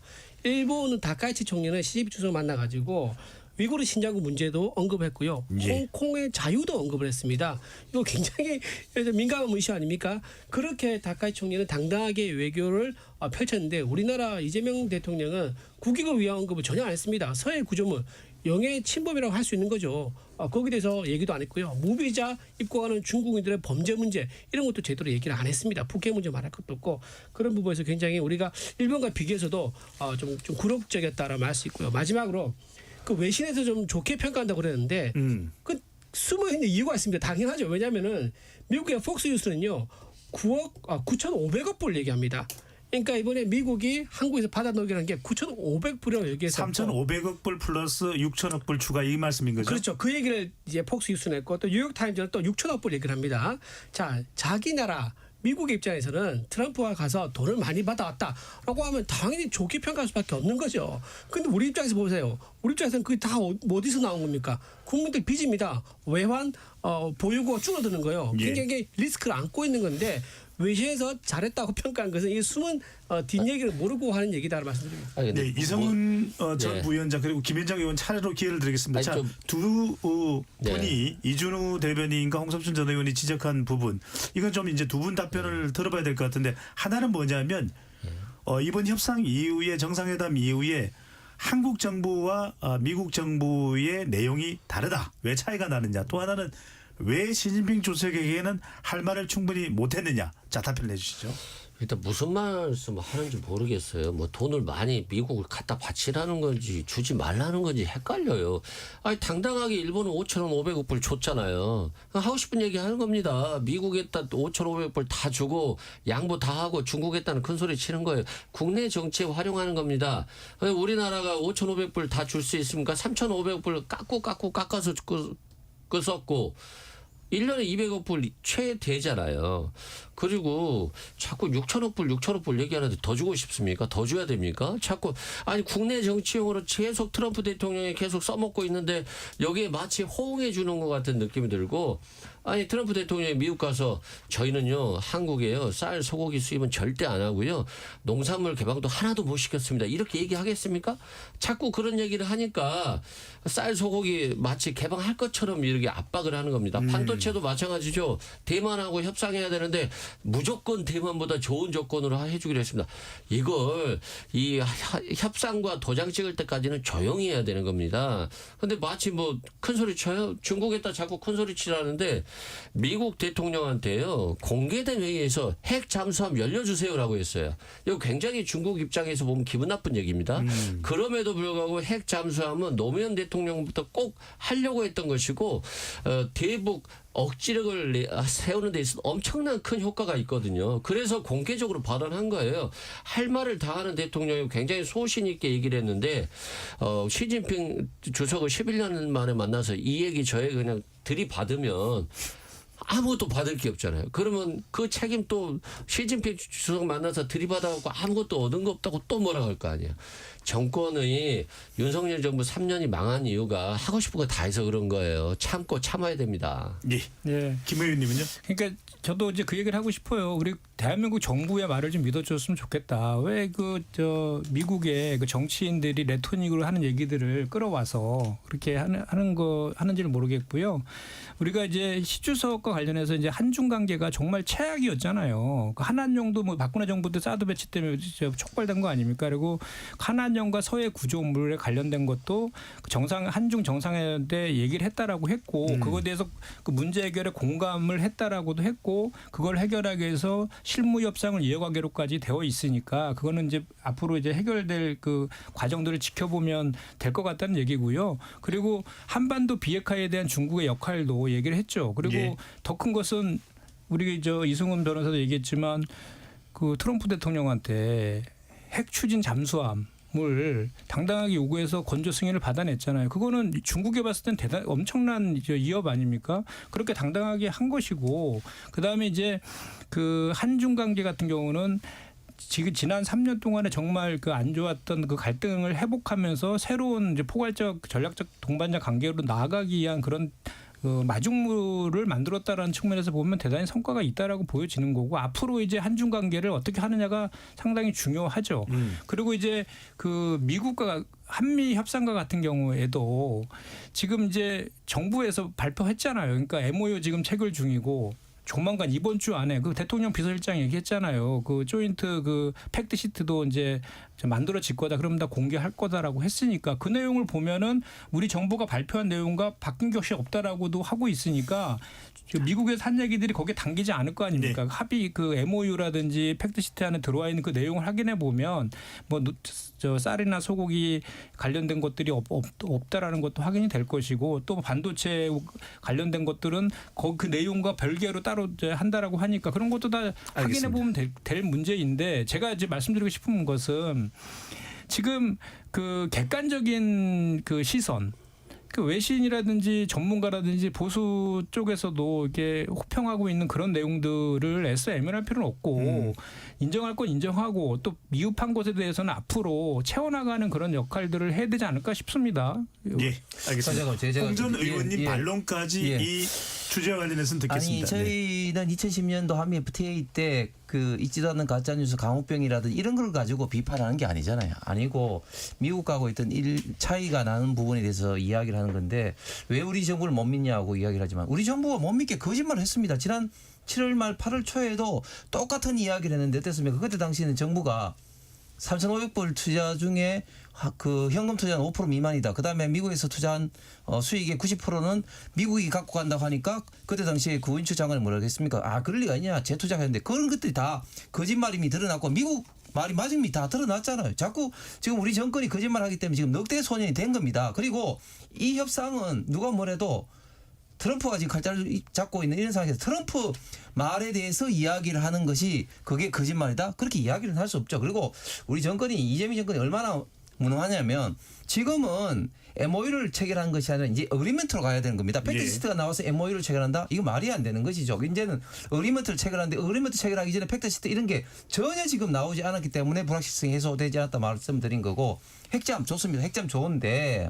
일본은 다카이치 총리는 시진핑 주석을 만나가지고 위구르 신자구 문제도 언급했고요.
예.
홍콩의 자유도 언급을 했습니다. 이거 굉장히 민감한 이슈 아닙니까? 그렇게 다카이치 총리는 당당하게 외교를 펼쳤는데 우리나라 이재명 대통령은 국익을 위한 언급을 전혀 안 했습니다. 서해 구조물 영해 침범이라고 할 수 있는 거죠. 거기에 대해서 얘기도 안 했고요. 무비자 입국하는 중국인들의 범죄 문제 이런 것도 제대로 얘기를 안 했습니다. 북해 문제 말할 것도 없고 그런 부분에서 굉장히 우리가 일본과 비교해서도 좀 굴욕적이었다라고 할 수 있고요. 마지막으로 그 외신에서 좀 좋게 평가한다고 그랬는데 그 숨어 있는 이유가 있습니다. 당연하죠. 왜냐하면은 미국의 폭스뉴스는요 9,500억 불 얘기합니다. 그러니까 이번에 미국이 한국에서 받아놓기라는 게 9,500불이라고 얘기해서
3,500억 불 플러스 6천억 불 추가 이 말씀인 거죠?
그렇죠. 그 얘기를 이제 폭스뉴스는 했고 또 뉴욕타임즈는 또 6천억 불 얘기를 합니다. 자, 자기 나라 미국의 입장에서는 트럼프가 가서 돈을 많이 받아왔다라고 하면 당연히 좋게 평가할 수밖에 없는 거죠. 근데 우리 입장에서 보세요. 우리 입장에서는 그게 다 어디서 나온 겁니까? 국민들 빚입니다. 외환 보유고가 줄어드는 거예요.
예.
굉장히 리스크를 안고 있는 건데 외신에서 잘했다고 평가한 것은 이게 숨은 뒷얘기를 모르고 하는 얘기다라고 말씀드립니다.
아니, 근데
네, 이성훈 전
네.
부위원장 그리고 김현장 의원 차례로 기회를 드리겠습니다.
아니,
자,
좀-
두
네.
분이 이준우 대변인과 홍성춘 전 의원이 지적한 부분 이건 좀 이제 두 분 답변을 들어봐야 될 것 같은데 하나는 뭐냐면 이번 협상 이후에 정상회담 이후에 한국 정부와 미국 정부의 내용이 다르다. 왜 차이가 나느냐. 또 하나는 왜 시진핑 주석에게는 할 말을 충분히 못했느냐. 자, 답변을 해주시죠.
일단 무슨 말씀을 하는지 모르겠어요. 뭐 돈을 많이 미국을 갖다 바치라는 건지 주지 말라는 건지 헷갈려요. 아니 당당하게 일본은 5,500억 불 줬잖아요. 하고 싶은 얘기 하는 겁니다. 미국에다 5,500불 다 주고 양보 다 하고 중국에다는 큰 소리 치는 거예요. 국내 정치에 활용하는 겁니다. 아니, 우리나라가 5,500불 다 줄 수 있습니까? 3,500불 깎아서 썼고 1년에 200억 불 최대잖아요. 그리고 자꾸 6천억 불 얘기하는데 더 주고 싶습니까? 더 줘야 됩니까? 자꾸 아니 국내 정치용으로 계속 트럼프 대통령이 계속 써먹고 있는데 여기에 마치 호응해 주는 것 같은 느낌이 들고 아니 트럼프 대통령이 미국 가서 저희는요 한국에요 쌀 소고기 수입은 절대 안 하고요 농산물 개방도 하나도 못 시켰습니다. 이렇게 얘기하겠습니까? 자꾸 그런 얘기를 하니까 쌀 소고기 마치 개방할 것처럼 이렇게 압박을 하는 겁니다. 반도체도 마찬가지죠. 대만하고 협상해야 되는데 무조건 대만보다 좋은 조건으로 해주기로 했습니다. 이걸 이 협상과 도장 찍을 때까지는 조용히 해야 되는 겁니다. 근데 마치 뭐 큰 소리 쳐요. 중국에다 자꾸 큰 소리 치라는데 미국 대통령한테요 공개된 회의에서 핵 잠수함 열려주세요라고 했어요. 이거 굉장히 중국 입장에서 보면 기분 나쁜 얘기입니다. 그럼에도 불구하고 핵 잠수함은 노무현 대통령부터 꼭 하려고 했던 것이고 대북 억지력을 세우는 데 있어서 엄청난 큰 효과가 있거든요. 그래서 공개적으로 발언한 거예요. 할 말을 다 하는 대통령이 굉장히 소신 있게 얘기를 했는데 시진핑 주석을 11년 만에 만나서 이 얘기 저 얘기 그냥 들이받으면 아무것도 받을 게 없잖아요. 그러면 그 책임 또 시진핑 주석 만나서 들이받아갖고 아무것도 얻은 거 없다고 또 뭐라 할 거 아니에요. 정권의 윤석열 정부 3년이 망한 이유가 하고 싶은 거 다 해서 그런 거예요. 참고 참아야 됩니다.
예.
예.
김 의원님은요?
그러니까 저도 이제 그 얘기를 하고 싶어요. 우리 대한민국 정부의 말을 좀 믿어줬으면 좋겠다. 왜 미국의 그 정치인들이 레토닉으로 하는 얘기들을 끌어와서 그렇게 하는지를 모르겠고요. 우리가 이제 시주석과 관련해서 이제 한중 관계가 정말 최악이었잖아요. 그 한한령도 뭐 박근혜 정부 때 사드 배치 때문에 촉발된 거 아닙니까? 그리고 한한령과 서해 구조물에 관련된 것도 한중 정상회담 때 얘기를 했다라고 했고 그거에 대해서 그 문제 해결에 공감을 했다라고도 했고 그걸 해결하기 위해서 실무 협상을 이어가기로까지 되어 있으니까 그거는 이제 앞으로 이제 해결될 그 과정들을 지켜보면 될 것 같다는 얘기고요. 그리고 한반도 비핵화에 대한 중국의 역할도 얘기를 했죠. 그리고
예.
더 큰 것은 우리 이승훈 변호사도 얘기했지만 그 트럼프 대통령한테 핵 추진 잠수함 당당하게 요구해서 건조 승인을 받아냈잖아요. 그거는 중국에 봤을 땐 엄청난 위협 아닙니까? 그렇게 당당하게 한 것이고, 그다음에 이제 그 한중 관계 같은 경우는 지금 지난 3년 동안에 정말 그 안 좋았던 그 갈등을 회복하면서 새로운 이제 포괄적 전략적 동반자 관계로 나아가기 위한 그런 그 마중물을 만들었다라는 측면에서 보면 대단히 성과가 있다라고 보여지는 거고, 앞으로 이제 한중 관계를 어떻게 하느냐가 상당히 중요하죠. 그리고 이제 그 미국과 한미 협상과 같은 경우에도 지금 이제 정부에서 발표했잖아요. 그러니까 MOU 지금 체결 중이고, 조만간 이번 주 안에 그 대통령 비서실장 얘기했잖아요. 그 조인트 그 팩트 시트도 이제 만들어질 거다. 그럼 다 공개할 거다라고 했으니까 그 내용을 보면은 우리 정부가 발표한 내용과 바뀐 것이 없다라고도 하고 있으니까 미국에서 한 얘기들이 거기에 담기지 않을 거 아닙니까?
네.
합의 그 MOU라든지 팩트 시트 안에 들어와 있는 그 내용을 확인해 보면 뭐 쌀이나 소고기 관련된 것들이 없다라는 것도 확인이 될 것이고, 또 반도체 관련된 것들은 그 내용과 별개로 따로 이제 한다라고 하니까 그런 것도 다 확인해 보면 될 문제인데, 제가 이제 말씀드리고 싶은 것은 지금 그 객관적인 그 시선, 그 외신이라든지 전문가라든지 보수 쪽에서도 이게 호평하고 있는 그런 내용들을 애써 애면할 필요는 없고, 인정할 건 인정하고 또 미흡한 것에 대해서는 앞으로 채워나가는 그런 역할들을 해야 되지 않을까 싶습니다.
예, 알겠습니다.
제가
홍 전 의원님 반론까지 이 주제와 관련해서는 듣겠습니다.
아니, 저희는 2010년도 한미 FTA 때 그 있지도 않는 가짜뉴스 강호병이라든 이런 걸 가지고 비판하는 게 아니잖아요. 아니고 미국하고 있던 차이가 나는 부분에 대해서 이야기를 하는 건데, 왜 우리 정부를 못 믿냐고 이야기를 하지만 우리 정부가 못 믿게 거짓말을 했습니다. 지난 7월 말 8월 초에도 똑같은 이야기를 했는데 어땠습니까? 그때 당시에는 정부가 3,500불 투자 중에 그 현금 투자는 5% 미만이다. 그다음에 미국에서 투자한 수익의 90%는 미국이 갖고 간다고 하니까 그때 당시에 구인추 장관이 뭐라고 했습니까? 아, 그럴 리가 있냐. 재투자했는데 그런 것들이 다 거짓말임이 드러났고 미국 말이 맞음이 다 드러났잖아요. 자꾸 지금 우리 정권이 거짓말하기 때문에 지금 넉대 소년이 된 겁니다. 그리고 이 협상은 누가 뭐래도 트럼프가 지금 칼자를 잡고 있는 이런 상황에서 트럼프 말에 대해서 이야기를 하는 것이 그게 거짓말이다? 그렇게 이야기를 할 수 없죠. 그리고 우리 정권이, 이재명 정권이 얼마나 무능하냐면 지금은 MOU를 체결한 것이 아니라 이제 어그리먼트로 가야 되는 겁니다. 팩트시트가 나와서 MOU를 체결한다? 이거 말이 안 되는 것이죠. 이제는 어그리먼트를 체결하는데 어그리먼트 체결하기 전에 팩트시트 이런 게 전혀 지금 나오지 않았기 때문에 불확실성이 해소되지 않았다 말씀드린 거고, 핵잠 좋습니다. 핵잠 좋은데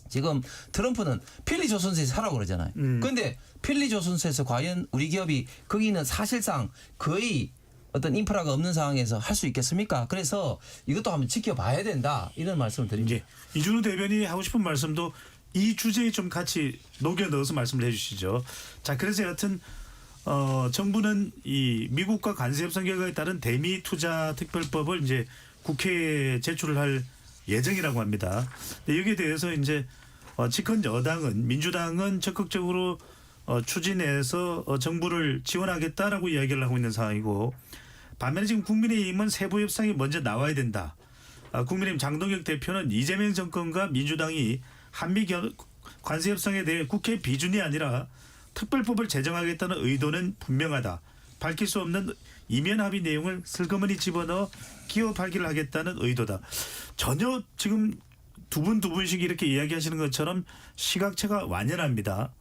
지금 트럼프는 필리 조선소에서 하라고 그러잖아요. 그런데 필리 조선소에서 과연 우리 기업이 거기는 사실상 거의 어떤 인프라가 없는 상황에서 할 수 있겠습니까? 그래서 이것도 한번 지켜봐야 된다, 이런 말씀을 드립니다.
예. 이준우 대변인이 하고 싶은 말씀도 이 주제에 좀 같이 녹여 넣어서 말씀을 해주시죠. 자, 그래서 여하튼 정부는 이 미국과 관세 협상 결과에 따른 대미 투자 특별법을 이제 국회에 제출을 할 예정이라고 합니다. 근데 여기에 대해서 이제 집권 여당은, 민주당은 적극적으로 추진해서 정부를 지원하겠다라고 이야기를 하고 있는 상황이고, 반면에 지금 국민의힘은 세부 협상이 먼저 나와야 된다. 국민의힘 장동혁 대표는 이재명 정권과 민주당이 한미 관세 협상에 대해 국회 비준이 아니라 특별법을 제정하겠다는 의도는 분명하다. 밝힐 수 없는 이면 합의 내용을 슬그머니 집어넣어 기호 발기를 하겠다는 의도다. 전혀 지금 두 분씩 이렇게 이야기하시는 것처럼 시각차가 완연합니다.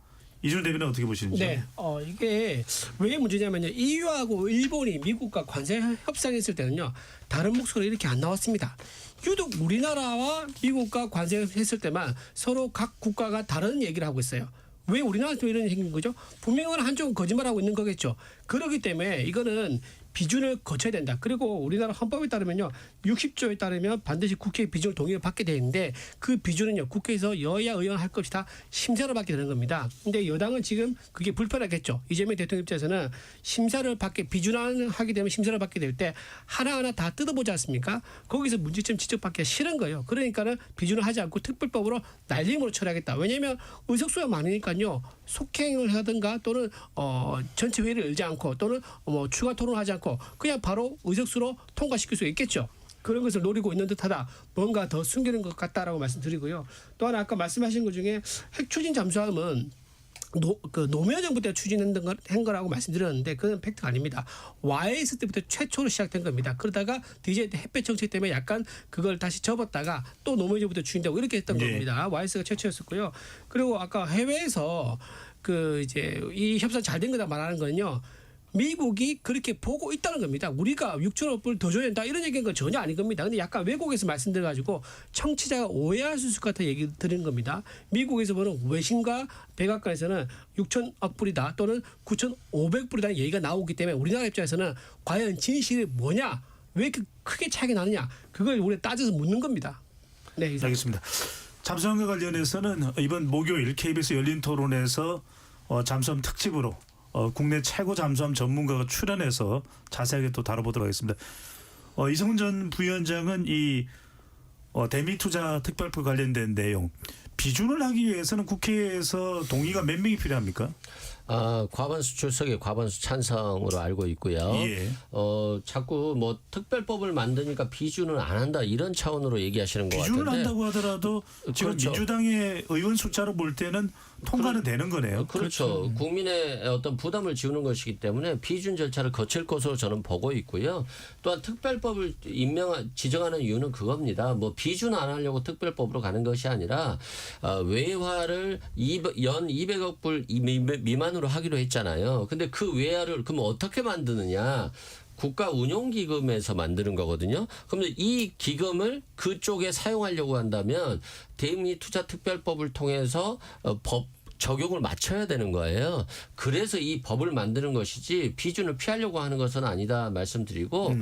이준우 대변인 어떻게 보시는지?
네, 이게 왜 문제냐면요. EU하고 일본이 미국과 관세 협상했을 때는요, 다른 목소리가 이렇게 안 나왔습니다. 유독 우리나라와 미국과 관세했을 때만 서로 각 국가가 다른 얘기를 하고 있어요. 왜 우리나라도 이런 생긴 거죠? 분명히 한쪽은 거짓말하고 있는 거겠죠. 그렇기 때문에 이거는 비준을 거쳐야 된다. 그리고 우리나라 헌법에 따르면요, 60조에 따르면 반드시 국회의 비준을 동의를 받게 되어 있는데, 그 비준은요, 국회에서 여야 의원 할 것 없이 다 심사를 받게 되는 겁니다. 근데 여당은 지금 그게 불편하겠죠. 이재명 대통령 입장에서는 심사를 받게, 비준을 하게 되면 심사를 받게 될 때 하나하나 다 뜯어보지 않습니까? 거기서 문제점 지적받기가 싫은 거예요. 그러니까는 비준을 하지 않고 특별법으로 날림으로 처리하겠다. 왜냐하면 의석수가 많으니까요, 속행을 하든가 또는 전체 회의를 열지 않고 또는 추가 토론을 하지 않고 그냥 바로 의석수로 통과시킬 수 있겠죠. 그런 것을 노리고 있는 듯하다. 뭔가 더 숨기는 것 같다라고 말씀드리고요. 또 하나 아까 말씀하신 것 중에 핵 추진 잠수함은 노무현 정부 때 추진한 거라고 말씀드렸는데 그건 팩트가 아닙니다. YS 때부터 최초로 시작된 겁니다. 그러다가 DJ 때 햇볕 정책 때문에 약간 그걸 다시 접었다가 또 노무현 정부 때 추진되고 이렇게 했던
예.
겁니다. YS가 최초였었고요. 그리고 아까 해외에서 그 이제 이 협상 잘 된 거다 말하는 거는요. 미국이 그렇게 보고 있다는 겁니다. 우리가 6천억 불 더 줘야 된다 이런 얘기인 건 전혀 아닌 겁니다. 근데 약간 왜곡해서 말씀드려가지고 청취자가 오해할 수 있을 것 같아 얘기 드리는 겁니다. 미국에서 보는 외신과 백악관에서는 6천억 불이다 또는 9,500불이라는 얘기가 나오기 때문에 우리나라 입장에서는 과연 진실이 뭐냐 왜 이렇게 크게 차이가 나느냐 그걸 우리가 따져서 묻는 겁니다. 네, 이상.
알겠습니다. 잠수함과 관련해서는 이번 목요일 KBS 열린 토론에서 잠수함 특집으로 국내 최고 잠수함 전문가가 출연해서 자세하게 또 다뤄보도록 하겠습니다. 이성훈 전 부위원장은 이 대미투자 특별법 관련된 내용 비준을 하기 위해서는 국회에서 동의가 몇 명이 필요합니까?
과반수 출석에 과반수 찬성으로 알고 있고요.
예.
자꾸 뭐 특별법을 만드니까 비준은 안 한다 이런 차원으로 얘기하시는 것
비준을
같은데.
한다고 하더라도 지금
그렇죠.
민주당의 의원 숫자로 볼 때는 통과는 되는 거네요.
그렇죠. 국민의 어떤 부담을 지우는 것이기 때문에 비준 절차를 거칠 것으로 저는 보고 있고요. 또한 특별법을 지정하는 이유는 그겁니다. 뭐 비준 안 하려고 특별법으로 가는 것이 아니라 외화를 연 200억 불 미만으로 하기로 했잖아요. 근데 그 외화를 그럼 어떻게 만드느냐? 국가운용기금에서 만드는 거거든요. 그러면 이 기금을 그쪽에 사용하려고 한다면 대미투자특별법을 통해서 법 적용을 맞춰야 되는 거예요. 그래서 이 법을 만드는 것이지 비준을 피하려고 하는 것은 아니다 말씀드리고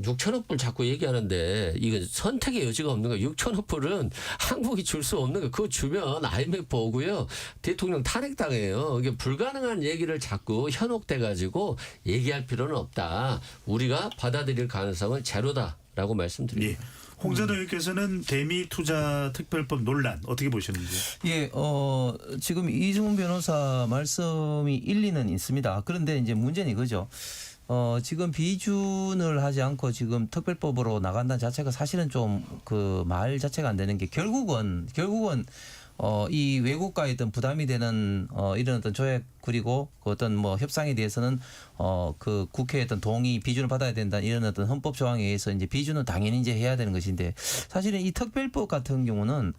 6천억 불 자꾸 얘기하는데 이거 선택의 여지가 없는 거. 6천억 불은 한국이 줄 수 없는 거. 그거 주면 IMF 오고요. 대통령 탄핵당해요. 이게 불가능한 얘기를 자꾸 현혹돼 가지고 얘기할 필요는 없다. 우리가 받아들일 가능성은 제로다라고 말씀드립니다.
예. 홍 전 의원께서는 대미투자특별법 논란 어떻게 보시는지?
예, 지금 이승훈 변호사 말씀이 일리는 있습니다. 그런데 이제 문제는 이거죠. 지금 비준을 하지 않고 지금 특별법으로 나간다는 자체가 사실은 좀 그 말 자체가 안 되는 게 결국은 이 외국과의 어떤 부담이 되는 이런 어떤 조약 그리고 그 어떤 뭐 협상에 대해서는 그 국회의 어떤 동의 비준을 받아야 된다 이런 어떤 헌법 조항에 의해서 이제 비준은 당연히 이제 해야 되는 것인데 사실은 이 특별법 같은 경우는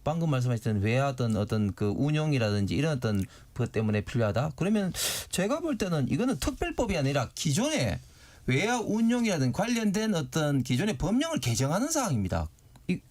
방금 말씀하셨던 외화던 어떤 그 운용이라든지 이런 어떤 것 때문에 필요하다. 그러면 제가 볼 때는 이거는 특별법이 아니라 기존의 외화 운용이라든지 관련된 어떤 기존의 법령을 개정하는 사항입니다.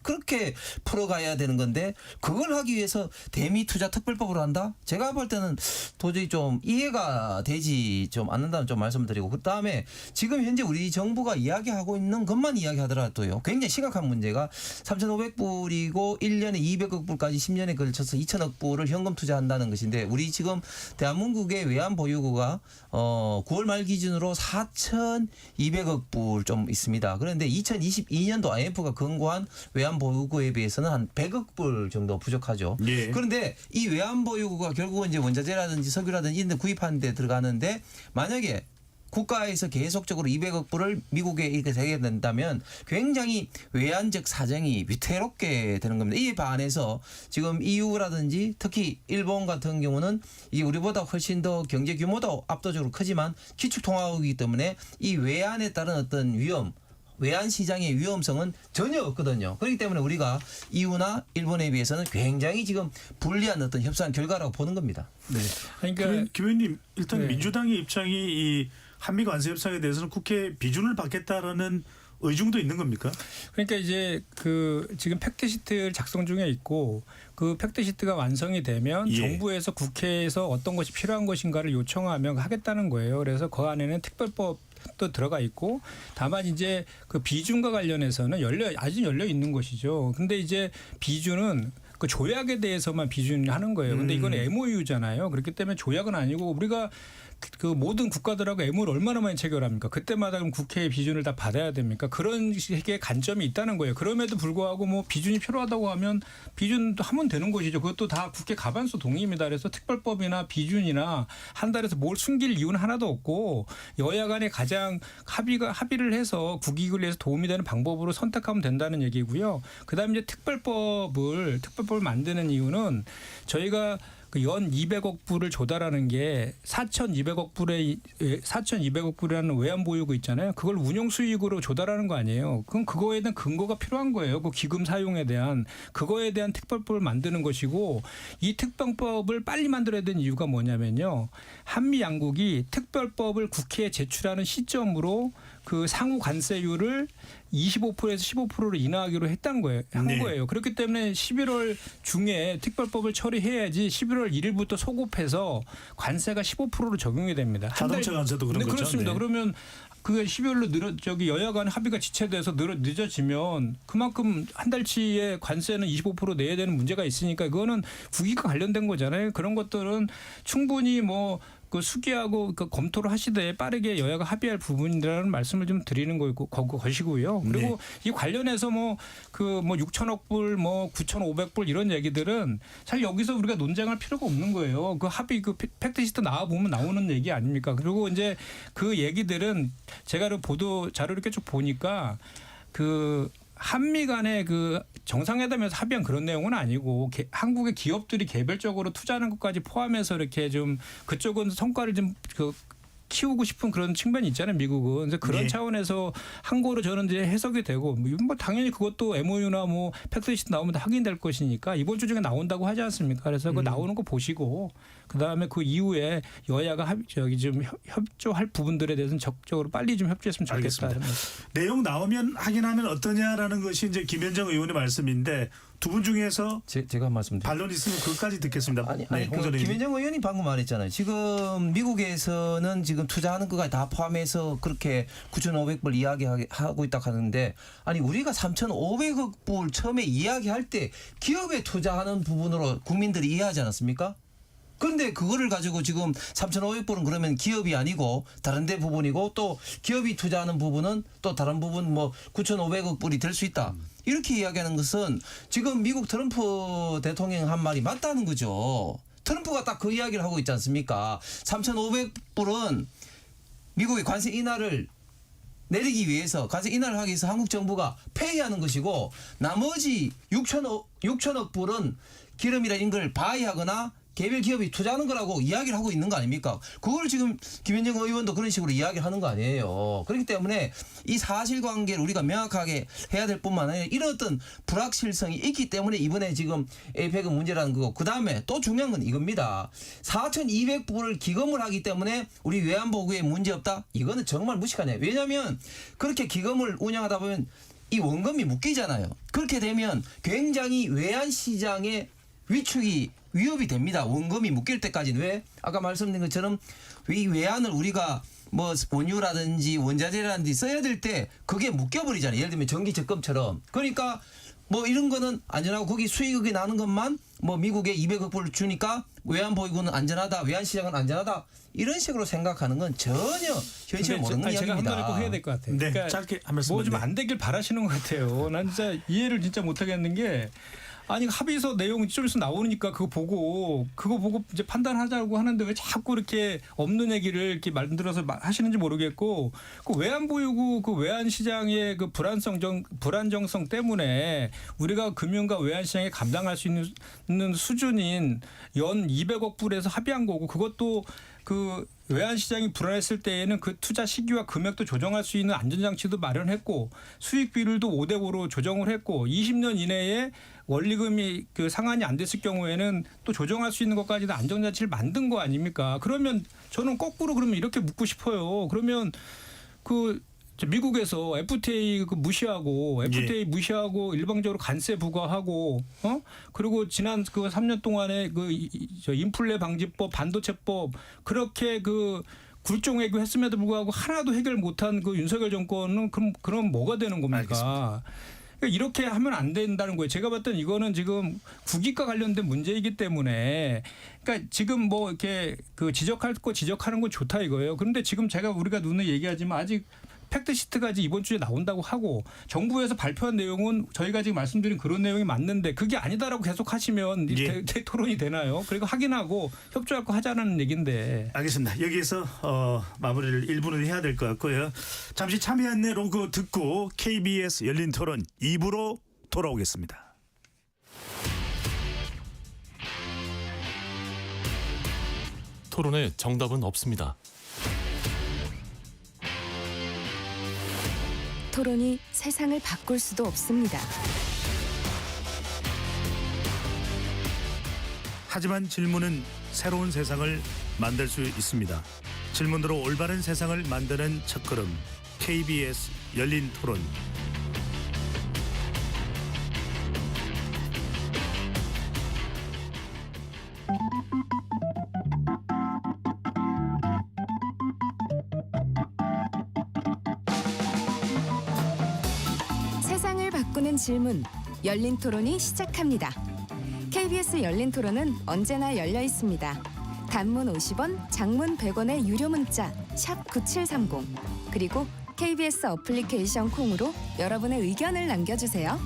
그렇게 풀어가야 되는 건데 그걸 하기 위해서 대미투자특별법으로 한다? 제가 볼 때는 도저히 좀 이해가 되지 좀 않는다는 좀 말씀드리고 그다음에 지금 현재 우리 정부가 이야기하고 있는 것만 이야기하더라도요. 굉장히 심각한 문제가 3,500불이고 1년에 200억 불까지 10년에 걸쳐서 2,000억 불을 현금 투자한다는 것인데 우리 지금 대한민국의 외환 보유고가 9월 말 기준으로 4,200억 불 좀 있습니다. 그런데 2022년도 IMF가 권고한 외환보유고에 비해서는 한 100억 불 정도 부족하죠.
예.
그런데 이 외환보유고가 결국은 이제 원자재라든지 석유라든지 이런 데 구입하는 데 들어가는데 만약에 국가에서 계속적으로 200억 불을 미국에 이렇게 되게 된다면 굉장히 외환적 사정이 위태롭게 되는 겁니다. 이에 반해서 지금 EU라든지 특히 일본 같은 경우는 이 우리보다 훨씬 더 경제 규모도 압도적으로 크지만 기축통화국이기 때문에 이 외환에 따른 어떤 위험 외환 시장의 위험성은 전혀 없거든요. 그렇기 때문에 우리가 EU나 일본에 비해서는 굉장히 지금 불리한 어떤 협상 결과라고 보는 겁니다.
네.
그러니까
김 의원님 일단
네.
민주당의 입장이 이 한미 관세 협상에 대해서는 국회 비준을 받겠다라는 의중도 있는 겁니까?
그러니까 이제 그 지금 팩트시트를 작성 중에 있고 그 팩트시트가 완성이 되면
예.
정부에서 국회에서 어떤 것이 필요한 것인가를 요청하면 하겠다는 거예요. 그래서 그 안에는 특별법 또 들어가 있고 다만 이제 그 비준과 관련해서는 아직 열려 있는 것이죠. 근데 이제 비준은 그 조약에 대해서만 비준하는 거예요. 근데 이건 MOU잖아요. 그렇기 때문에 조약은 아니고 우리가 그 모든 국가들하고 MOU를 얼마나 많이 체결합니까? 그때마다 그럼 국회의 비준을 다 받아야 됩니까? 그런 식의 관점이 있다는 거예요. 그럼에도 불구하고 뭐 비준이 필요하다고 하면 비준도 하면 되는 것이죠. 그것도 다 국회 과반수 동의입니다. 그래서 특별법이나 비준이나 한달에서 뭘 숨길 이유는 하나도 없고 여야 간에 가장 합의를 해서 국익을 위해서 도움이 되는 방법으로 선택하면 된다는 얘기고요. 그다음에 이제 특별법을 만드는 이유는 저희가 그 연 200억 불을 조달하는 게 4,200억 불이라는 외환 보유고 있잖아요. 그걸 운용 수익으로 조달하는 거 아니에요. 그럼 그거에 대한 근거가 필요한 거예요. 그 기금 사용에 대한 그거에 대한 특별법을 만드는 것이고 이 특별법을 빨리 만들어야 되는 이유가 뭐냐면요. 한미 양국이 특별법을 국회에 제출하는 시점으로 그 상호 관세율을 25%에서 15%로 인하하기로 한 거예요. 그렇기 때문에 11월 중에 특별법을 처리해야지 11월 1일부터 소급해서 관세가 15%로 적용이 됩니다.
자동차 관세도 그런 거죠.
그렇습니다.
네.
그러면 그게 12월로 여야 간 합의가 지체돼서 늦어지면 그만큼 한 달치의 관세는 25% 내야 되는 문제가 있으니까 그거는 국익과 관련된 거잖아요. 그런 것들은 충분히 그 수기하고 그 검토를 하시되 빠르게 여야가 합의할 부분이라는 말씀을 좀 드리는 것이고요. 그리고
네.
이 관련해서 6천억 불, 9,500불 이런 얘기들은 사실 여기서 우리가 논쟁할 필요가 없는 거예요. 그 합의 그 팩트시트 나와 보면 나오는 얘기 아닙니까? 그리고 이제 그 얘기들은 제가 보도 자료를 이렇게 쭉 보니까 그 한미 간의 그 정상회담에서 합의한 그런 내용은 아니고 한국의 기업들이 개별적으로 투자하는 것까지 포함해서 이렇게 좀 그쪽은 성과를 좀 키우고 싶은 그런 측면이 있잖아요, 미국은. 그래서 그런
네.
차원에서 한 거로 저는 이제 해석이 되고 당연히 그것도 MOU나 팩트시트 나오면 다 확인될 것이니까 이번 주 중에 나온다고 하지 않습니까? 그래서 그 나오는 거 보시고 그다음에 그 이후에 여야가 좀 협조할 부분들에 대해서는 적극적으로 빨리 좀 협조했으면 좋겠다.
알겠습니다. 내용 나오면 확인하면 어떠냐라는 것이 이제 김현정 의원의 말씀인데 두 분 중에서
제가 말씀드릴게요.
반론 있으면 그것까지 듣겠습니다.
아니
홍
그
선생님.
김현정 의원이 방금 말했잖아요. 지금 미국에서는 지금 투자하는 것까지 다 포함해서 그렇게 9,500불 이야기하고 있다 하는데 아니 우리가 3,500억 불 처음에 이야기할 때 기업에 투자하는 부분으로 국민들이 이해하지 않았습니까? 그런데 그거를 가지고 지금 3,500불은 그러면 기업이 아니고 다른 데 부분이고 또 기업이 투자하는 부분은 또 다른 부분 9,500억 불이 될 수 있다. 이렇게 이야기하는 것은 지금 미국 트럼프 대통령 한 말이 맞다는 거죠. 트럼프가 딱 그 이야기를 하고 있지 않습니까? 3,500불은 미국의 관세 인하를 내리기 위해서 관세 인하를 하기 위해서 한국 정부가 폐기하는 것이고 나머지 6천억 불은 기름이라는 걸 바이하거나 개별 기업이 투자하는 거라고 이야기를 하고 있는 거 아닙니까? 그걸 지금 김현정 의원도 그런 식으로 이야기를 하는 거 아니에요. 그렇기 때문에 이 사실관계를 우리가 명확하게 해야 될 뿐만 아니라 이런 어떤 불확실성이 있기 때문에 이번에 지금 에이펙은 문제라는 거고 그다음에 또 중요한 건 이겁니다. 4,200불을 기금을 하기 때문에 우리 외환보고에 문제없다? 이거는 정말 무식하네요. 왜냐하면 그렇게 기금을 운영하다 보면 이 원금이 묶이잖아요. 그렇게 되면 굉장히 외환시장의 위협이 됩니다. 원금이 묶일 때까지는. 왜? 아까 말씀드린 것처럼 이 외환을 우리가 원유라든지 원자재라든지 써야 될 때 그게 묶여버리잖아요. 예를 들면 전기 적금처럼. 그러니까 이런 거는 안전하고 거기 수익이 나는 것만 미국에 200억 불을 주니까 외환 보유고는 안전하다. 외환 시장은 안전하다. 이런 식으로 생각하는 건 전혀 현실을 모르는 이야기입니다.
제가 한 말을 꼭 해야 될 것 같아요.
네, 짧게 한 말씀.
좀 안 되길 바라시는 것 같아요. 난 진짜 이해를 진짜 못하겠는 게 아니 합의서 내용 좀 있으면 나오니까 그거 보고 이제 판단하자고 하는데 왜 자꾸 이렇게 없는 얘기를 이렇게 만들어서 하시는지 모르겠고 그 외환 보유고 그 외환 시장의 그 불안정성 때문에 우리가 금융과 외환 시장에 감당할 수 있는 수준인 연 200억 불에서 합의한 거고 그것도 그 외환 시장이 불안했을 때에는 그 투자 시기와 금액도 조정할 수 있는 안전장치도 마련했고 수익 비율도 5대5로 조정을 했고 20년 이내에 원리금이 그 상한이 안 됐을 경우에는 또 조정할 수 있는 것까지도 안정장치를 만든 거 아닙니까? 그러면 저는 거꾸로 그러면 이렇게 묻고 싶어요. 그러면 그 미국에서 FTA 무시하고 일방적으로 관세 부과하고 그리고 지난 그 3년 동안에 그 인플레 방지법, 반도체법 그렇게 그 굴종 외교했음에도 불구하고 하나도 해결 못한 그 윤석열 정권은 그럼 뭐가 되는 겁니까?
알겠습니다.
그러니까 이렇게 하면 안 된다는 거예요. 제가 봤던 이거는 지금 국익과 관련된 문제이기 때문에 그러니까 지금 뭐 이렇게 그 지적할 거 지적하는 건 좋다 이거예요. 그런데 지금 우리가 눈에 얘기하지만 아직 팩트시트까지 이번 주에 나온다고 하고 정부에서 발표한 내용은 저희가 지금 말씀드린 그런 내용이 맞는데 그게 아니다라고 계속 하시면
예.
토론이 되나요? 그리고 확인하고 협조할 거 하자는 얘기인데.
알겠습니다. 여기에서 마무리를 1부는 해야 될 것 같고요. 잠시 참여 안내 로고 듣고 KBS 열린 토론 2부로 돌아오겠습니다.
토론에 정답은 없습니다.
토론이 세상을 바꿀 수도 없습니다.
하지만 질문은 새로운 세상을 만들 수 있습니다. 질문으로 올바른 세상을 만드는 첫걸음 KBS 열린 토론.
세상을 바꾸는 질문, 열린 토론이 시작합니다. KBS 열린 토론은 언제나 열려 있습니다. 단문 50원, 장문 100원의 유료 문자 샵 9730 그리고 KBS 어플리케이션 콩으로 여러분의 의견을 남겨주세요.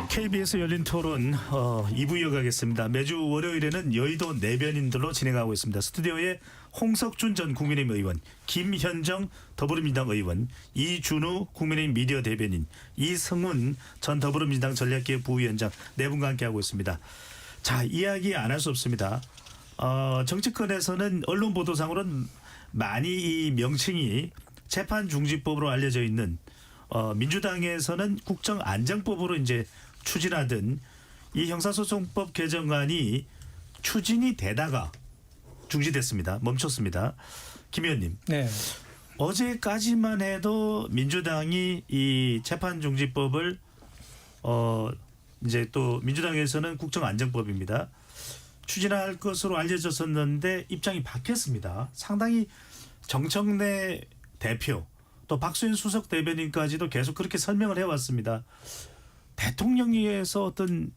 KBS 열린 토론 2부 이어가겠습니다. 매주 월요일에는 여의도 내변인들로 진행하고 있습니다. 스튜디오에 홍석준 전 국민의힘 의원, 김현정 더불어민주당 의원, 이준우 국민의힘 미디어 대변인, 이승훈 전 더불어민주당 전략기획 부위원장 네 분과 함께하고 있습니다. 자, 이야기 안 할 수 없습니다. 정치권에서는 언론 보도상으로는 많이 이 명칭이 재판중지법으로 알려져 있는 민주당에서는 국정안정법으로 이제 추진하던 이 형사소송법 개정안이 추진이 되다가 중지됐습니다. 멈췄습니다. 김 의원님.
네.
어제까지만 해도 민주당이 이 재판중지법을 이제 또 민주당에서는 국정안정법입니다. 추진할 것으로 알려졌었는데 입장이 바뀌었습니다. 상당히 정청래 대표 또 박수현 수석 대변인까지도 계속 그렇게 설명을 해왔습니다. 대통령위에서 어떤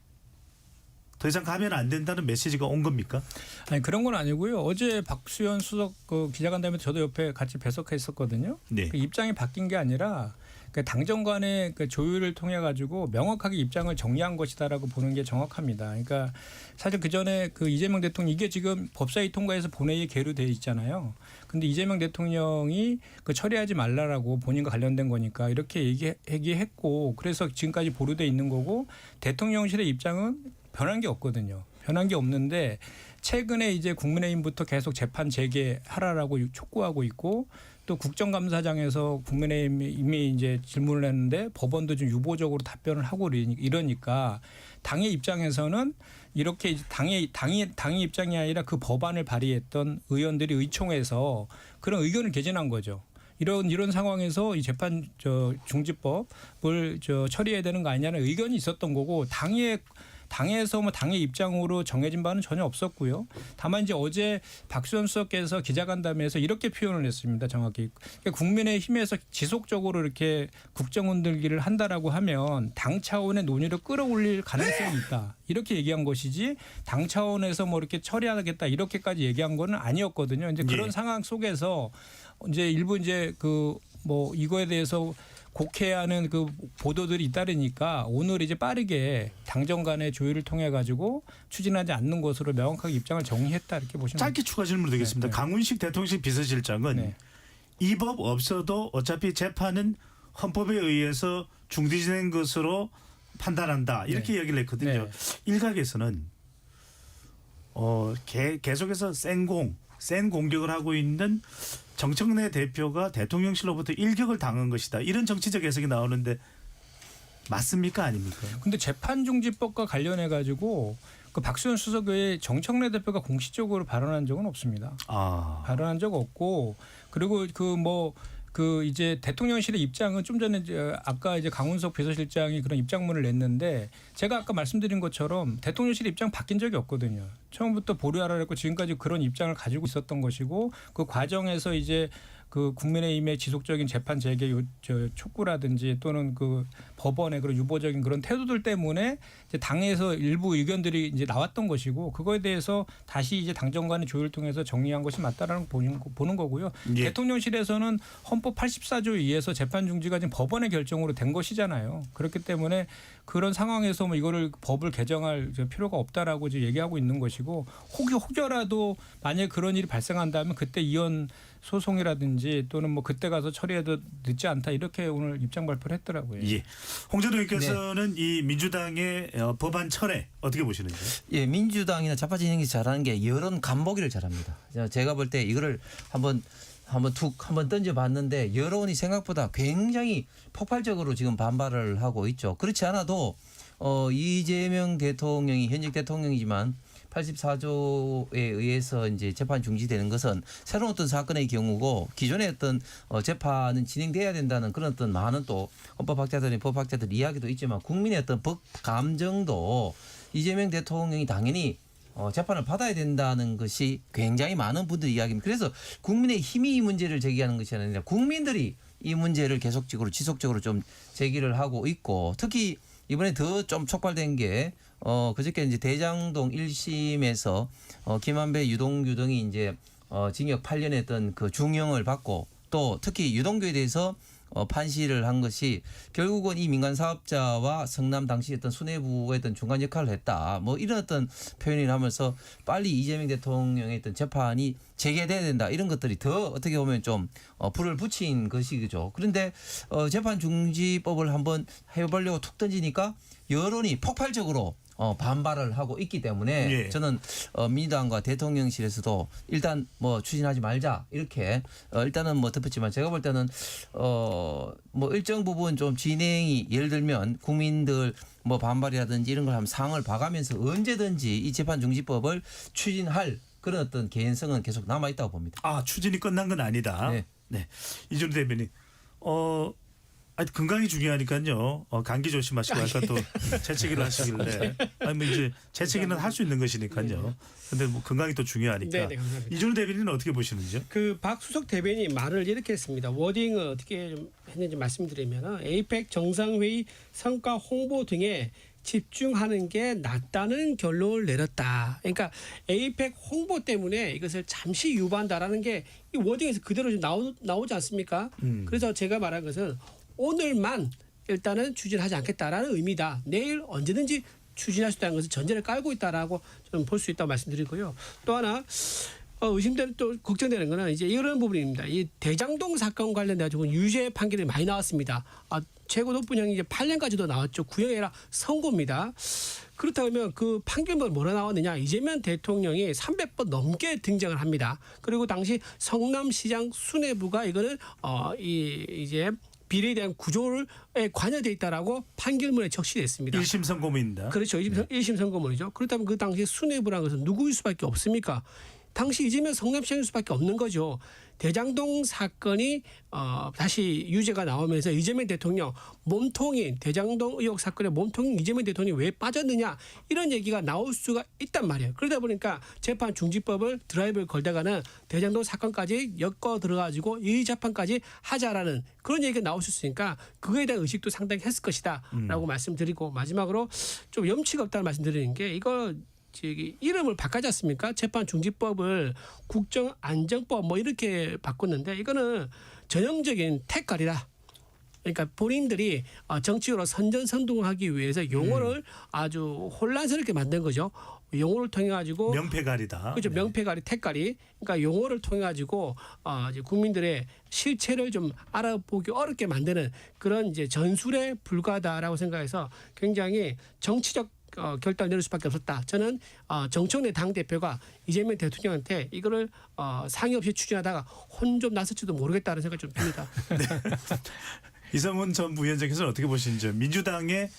더 이상 가면 안 된다는 메시지가 온 겁니까?
아니 그런 건 아니고요. 어제 박수현 수석 기자간담회 저도 옆에 같이 배석해 있었거든요.
네.
그 입장이 바뀐 게 아니라 당정 간의 그 조율을 통해 가지고 명확하게 입장을 정리한 것이다라고 보는 게 정확합니다. 그러니까 사실 그 전에 그 이재명 대통령 이게 지금 법사위 통과해서 본회의에 계류돼 있잖아요. 근데 이재명 대통령이 그 처리하지 말라라고 본인과 관련된 거니까 이렇게 얘기했고 그래서 지금까지 보류돼 있는 거고 대통령실의 입장은 변한 게 없거든요. 변한 게 없는데 최근에 이제 국민의힘부터 계속 재판 재개하라라고 촉구하고 있고 또 국정감사장에서 국민의힘이 이미 이제 질문을 했는데 법원도 좀 유보적으로 답변을 하고 이러니까 당의 입장에서는 이렇게 당의 입장이 아니라 그 법안을 발의했던 의원들이 의총에서 그런 의견을 개진한 거죠. 이런 상황에서 이 재판 중지법을 처리해야 되는 거 아니냐는 의견이 있었던 거고 당에서 뭐 당의 입장으로 정해진 바는 전혀 없었고요. 다만 이제 어제 박수현 수석께서 기자간담회에서 이렇게 표현을 했습니다. 정확히 국민의힘에서 지속적으로 이렇게 국정 흔들기를 한다라고 하면 당 차원의 논의를 끌어올릴 가능성이 있다. 이렇게 얘기한 것이지 당 차원에서 뭐 이렇게 처리하겠다 이렇게까지 얘기한 거는 아니었거든요. 이제 그런 상황 속에서 이제 일부 이제 그 뭐 이거에 대해서 곡해하는 그 보도들이 잇따르니까 오늘 이제 빠르게 당정 간의 조율을 통해 가지고 추진하지 않는 것으로 명확하게 입장을 정리했다 이렇게 보시면
짧게 추가 질문 드리겠습니다.
네.
강훈식 대통령실 비서실장은
네.
이 법 없어도 어차피 재판은 헌법에 의해서 중지된 것으로 판단한다 이렇게 얘기를 했거든요.
네.
일각에서는 계속해서 센 공격을 하고 있는 정청래 대표가 대통령실로부터 일격을 당한 것이다. 이런 정치적 해석이 나오는데 맞습니까 아닙니까?
근데 재판중지법과 관련해 가지고 그 박수현 수석 외에 정청래 대표가 공식적으로 발언한 적은 없습니다. 발언한 적 없고 그리고 그 이제 대통령실의 입장은 좀 전에 아까 이제 강훈석 비서실장이 그런 입장문을 냈는데 제가 아까 말씀드린 것처럼 대통령실 입장 바뀐 적이 없거든요. 처음부터 보류하라 했고 지금까지 그런 입장을 가지고 있었던 것이고 그 과정에서 이제 그 국민의힘의 지속적인 재판 재개 촉구라든지 또는 그 법원의 그런 유보적인 그런 태도들 때문에 이제 당에서 일부 의견들이 이제 나왔던 것이고 그거에 대해서 다시 이제 당정 간의 조율을 통해서 정리한 것이 맞다라는 거 보는 거고요.
예.
대통령실에서는 헌법 84조에 의해서 재판 중지가 지금 법원의 결정으로 된 것이잖아요. 그렇기 때문에 그런 상황에서 뭐 이거를 법을 개정할 필요가 없다라고 지금 얘기하고 있는 것이고 혹여라도 만약에 그런 일이 발생한다면 그때 이혼 소송이라든지 또는 뭐 그때 가서 처리해도 늦지 않다 이렇게 오늘 입장 발표를 했더라고요.
예. 홍재도 의원께서는 이 민주당의 법안 철회 어떻게 보시는지?
예, 민주당이나 좌파 진영이 잘하는 게 여론 간보기를 잘합니다. 제가 볼 때 이거를 한번 던져봤는데 여론이 생각보다 굉장히 폭발적으로 지금 반발을 하고 있죠. 그렇지 않아도 이재명 대통령이 현직 대통령이지만 84조에 의해서 이제 재판 중지되는 것은 새로운 어떤 사건의 경우고 기존의 어떤 재판은 진행돼야 된다는 그런 어떤 많은 또 헌법학자들이 법학자들 이야기도 있지만 국민의 어떤 법 감정도 이재명 대통령이 당연히 재판을 받아야 된다는 것이 굉장히 많은 분들이 이야기입니다. 그래서 국민의 힘이 이 문제를 제기하는 것이 아니라 국민들이 이 문제를 계속적으로 지속적으로 좀 제기를 하고 있고 특히 이번에 더 좀 촉발된 게 그저께 이제 대장동 1심에서 김한배, 유동규 등이 이제 징역 8년의 어떤 그 중형을 받고 또 특히 유동규에 대해서 판시를 한 것이 결국은 이 민간 사업자와 성남 당시 어떤 수뇌부의 어떤 중간 역할을 했다. 뭐 이런 어떤 표현을 하면서 빨리 이재명 대통령의 어떤 재판이 재개돼야 된다. 이런 것들이 더 어떻게 보면 좀 불을 붙인 것이죠. 그런데 재판 중지법을 한번 해보려고 툭 던지니까 여론이 폭발적으로 반발을 하고 있기 때문에
예.
저는 민주당과 대통령실에서도 일단 뭐 추진하지 말자 이렇게 일단은 뭐 덮었지만 제가 볼 때는 뭐 일정 부분 좀 진행이 예를 들면 국민들 뭐 반발이라든지 이런 걸 한번 상을 봐가면서 언제든지 이 재판 중지법을 추진할 그런 어떤 개연성은 계속 남아 있다고 봅니다.
아 추진이 끝난 건 아니다.
네.
네. 이준우 대변인. 건강이 중요하니까요. 감기 조심하시고 아까 또 재채기를 하시길래 아니 뭐 이제 재채기는 할 수 있는 것이니까요. 근데 뭐 건강이 또 중요하니까.
네, 감사합니다.
이준우 대변인은 어떻게 보시는지요?
그 박수석 대변인이 말을 이렇게 했습니다. 워딩을 어떻게 좀 했는지 말씀드리면 에이펙 정상회의 성과 홍보 등에 집중하는 게 낫다는 결론을 내렸다. 그러니까 에이펙 홍보 때문에 이것을 잠시 유보한다라는 게 이 워딩에서 그대로 좀 나오지 않습니까? 그래서 제가 말한 것은 오늘만 일단은 추진하지 않겠다라는 의미다. 내일 언제든지 추진할 수 있다는 것을 전제를 깔고 있다라고 저는 볼 수 있다고 말씀드리고요. 또 하나 의심되는 또 걱정되는 거는 이제 이런 부분입니다. 이 대장동 사건 관련돼 가지고 유죄 판결이 많이 나왔습니다. 최고 높은 형이 이제 8년까지도 나왔죠. 구형이 아니라 선고입니다. 그렇다면 그 판결문 뭐라 나왔느냐? 이재명 대통령이 300번 넘게 등장을 합니다. 그리고 당시 성남시장 수뇌부가 이거는 이제 비리에 대한 구조에 관여돼 있다라고 판결문에 적시됐습니다.
1심 선고문입니다.
그렇죠. 1심 선고문이죠. 그렇다면 그 당시 수뇌부라는 것은 누구일 수밖에 없습니까? 당시 이재명 성남시장일 수밖에 없는 거죠. 대장동 사건이 다시 유죄가 나오면서 이재명 대통령 몸통인 대장동 의혹 사건의 몸통인 이재명 대통령이 왜 빠졌느냐 이런 얘기가 나올 수가 있단 말이에요. 그러다 보니까 재판 중지법을 드라이브를 걸다가는 대장동 사건까지 엮어 들어가지고 이 재판까지 하자라는 그런 얘기가 나올 수 있으니까 그거에 대한 의식도 상당히 했을 것이다라고 말씀드리고 마지막으로 좀 염치가 없다는 말씀드리는 게 이거 이름을 바꾸지 않습니까? 재판 중지법을 국정안정법 뭐 이렇게 바꿨는데 이거는 전형적인 택갈이다. 그러니까 본인들이 정치적으로 선전선동하기 위해서 용어를 아주 혼란스럽게 만든 거죠. 용어를 통해 가지고
명패갈이다.
그렇죠.
네.
명패갈이 택갈이. 그러니까 용어를 통해 가지고 이제 국민들의 실체를 좀 알아보기 어렵게 만드는 그런 이제 전술에 불과하다라고 생각해서 굉장히 정치적 결단을 내릴 수밖에 없었다. 저는 정청래 당대표가 이재명 대통령한테 이거를 상의 없이 추진하다가 혼 좀 났을지도 모르겠다는 생각이 좀 듭니다.
이성훈 전 부위원장께서는 어떻게 보시는지 민주당의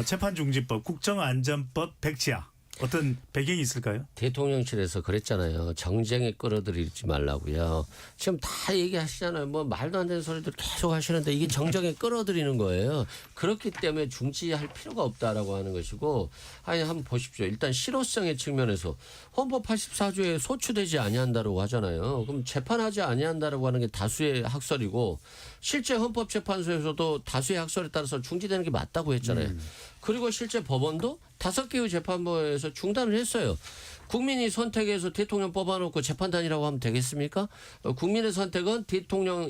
재판중지법 국정안전법 백지화 어떤 배경이 있을까요?
대통령실에서 그랬잖아요. 정쟁에 끌어들이지 말라고요. 지금 다 얘기하시잖아요. 뭐 말도 안 되는 소리들 계속 하시는데 이게 정쟁에 끌어들이는 거예요. 그렇기 때문에 중지할 필요가 없다라고 하는 것이고, 아니 한번 보십시오. 일단 실효성의 측면에서 헌법 84조에 소추되지 아니한다라고 하잖아요. 그럼 재판하지 아니한다라고 하는 게 다수의 학설이고, 실제 헌법재판소에서도 다수의 학설에 따라서 중지되는 게 맞다고 했잖아요. 그리고 실제 법원도 5개의 재판부에서 중단을 했어요. 국민이 선택해서 대통령 뽑아놓고 재판단이라고 하면 되겠습니까? 국민의 선택은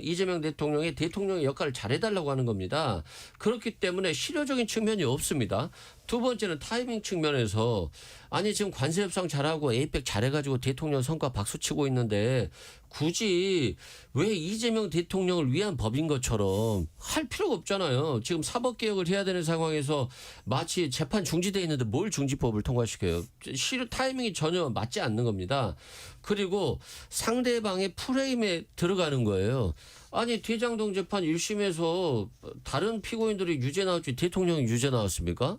이재명 대통령의 대통령의 역할을 잘해달라고 하는 겁니다. 그렇기 때문에 실효적인 측면이 없습니다. 두 번째는 타이밍 측면에서 아니 지금 관세 협상 잘하고 에이펙 잘해가지고 대통령 성과 박수치고 있는데 굳이 왜 이재명 대통령을 위한 법인 것처럼 할 필요가 없잖아요. 지금 사법개혁을 해야 되는 상황에서 마치 재판 중지돼 있는데 뭘 중지법을 통과시켜요. 타이밍이 전혀 맞지 않는 겁니다. 그리고 상대방의 프레임에 들어가는 거예요. 아니 대장동 재판 1심에서 다른 피고인들이 유죄 나왔지 대통령이 유죄 나왔습니까?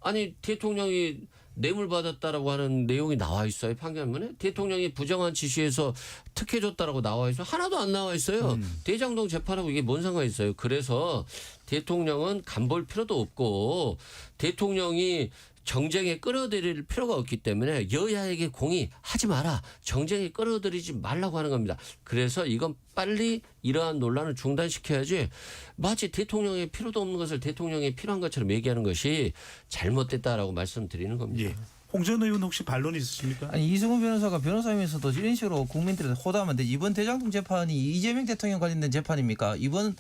아니 대통령이 뇌물 받았다라고 하는 내용이 나와 있어요. 판결문에. 대통령이 부정한 지시에서 특혜줬다라고 나와 있어요. 하나도 안 나와 있어요. 대장동 재판하고 이게 뭔 상관이 있어요. 그래서 대통령은 간볼 필요도 없고 대통령이 정쟁에 끌어들일 필요가 없기 때문에 여야에게 공의하지 마라. 정쟁에 끌어들이지 말라고 하는 겁니다. 그래서 이건 빨리 이러한 논란을 중단시켜야지 마치 대통령의 필요도 없는 것을 대통령이 필요한 것처럼 얘기하는 것이 잘못됐다라고 말씀드리는 겁니다.
예. 홍 전 의원 혹시 반론 있으십니까?
아니 이승훈 변호사가 변호사이면서도 이런 식으로 국민들을 호도하면 이번 대장동 재판이 이재명 대통령 관련된 재판입니까? 이번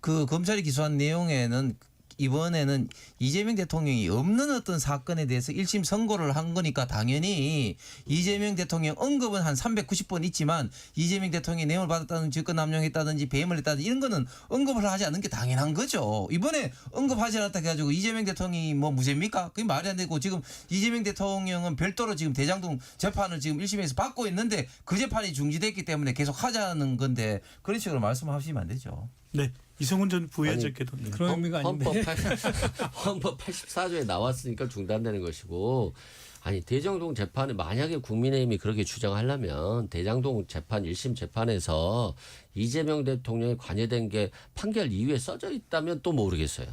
그 검찰이 기소한 내용에는 이번에는 이재명 대통령이 없는 어떤 사건에 대해서 1심 선고를 한 거니까 당연히 이재명 대통령 언급은 한 390번 있지만 이재명 대통령이 뇌물 받았다든지 직권 남용했다든지 배임을 했다든지 이런 거는 언급을 하지 않는 게 당연한 거죠. 이번에 언급하지 않았다 해가지고 이재명 대통령이 뭐 무죄입니까? 그게 말이 안 되고 지금 이재명 대통령은 별도로 지금 대장동 재판을 지금 1심에서 받고 있는데 그 재판이 중지됐기 때문에 계속 하자는 건데 그런 식으로 말씀하시면 안 되죠.
네. 이성훈 전 부위원장께도.
그런 의미가 아닌데.
헌법 84조에 나왔으니까 중단되는 것이고 아니 대장동 재판에 만약에 국민의힘이 그렇게 주장하려면 대장동 재판 1심 재판에서 이재명 대통령이 관여된 게 판결 이후에 써져 있다면 또 모르겠어요.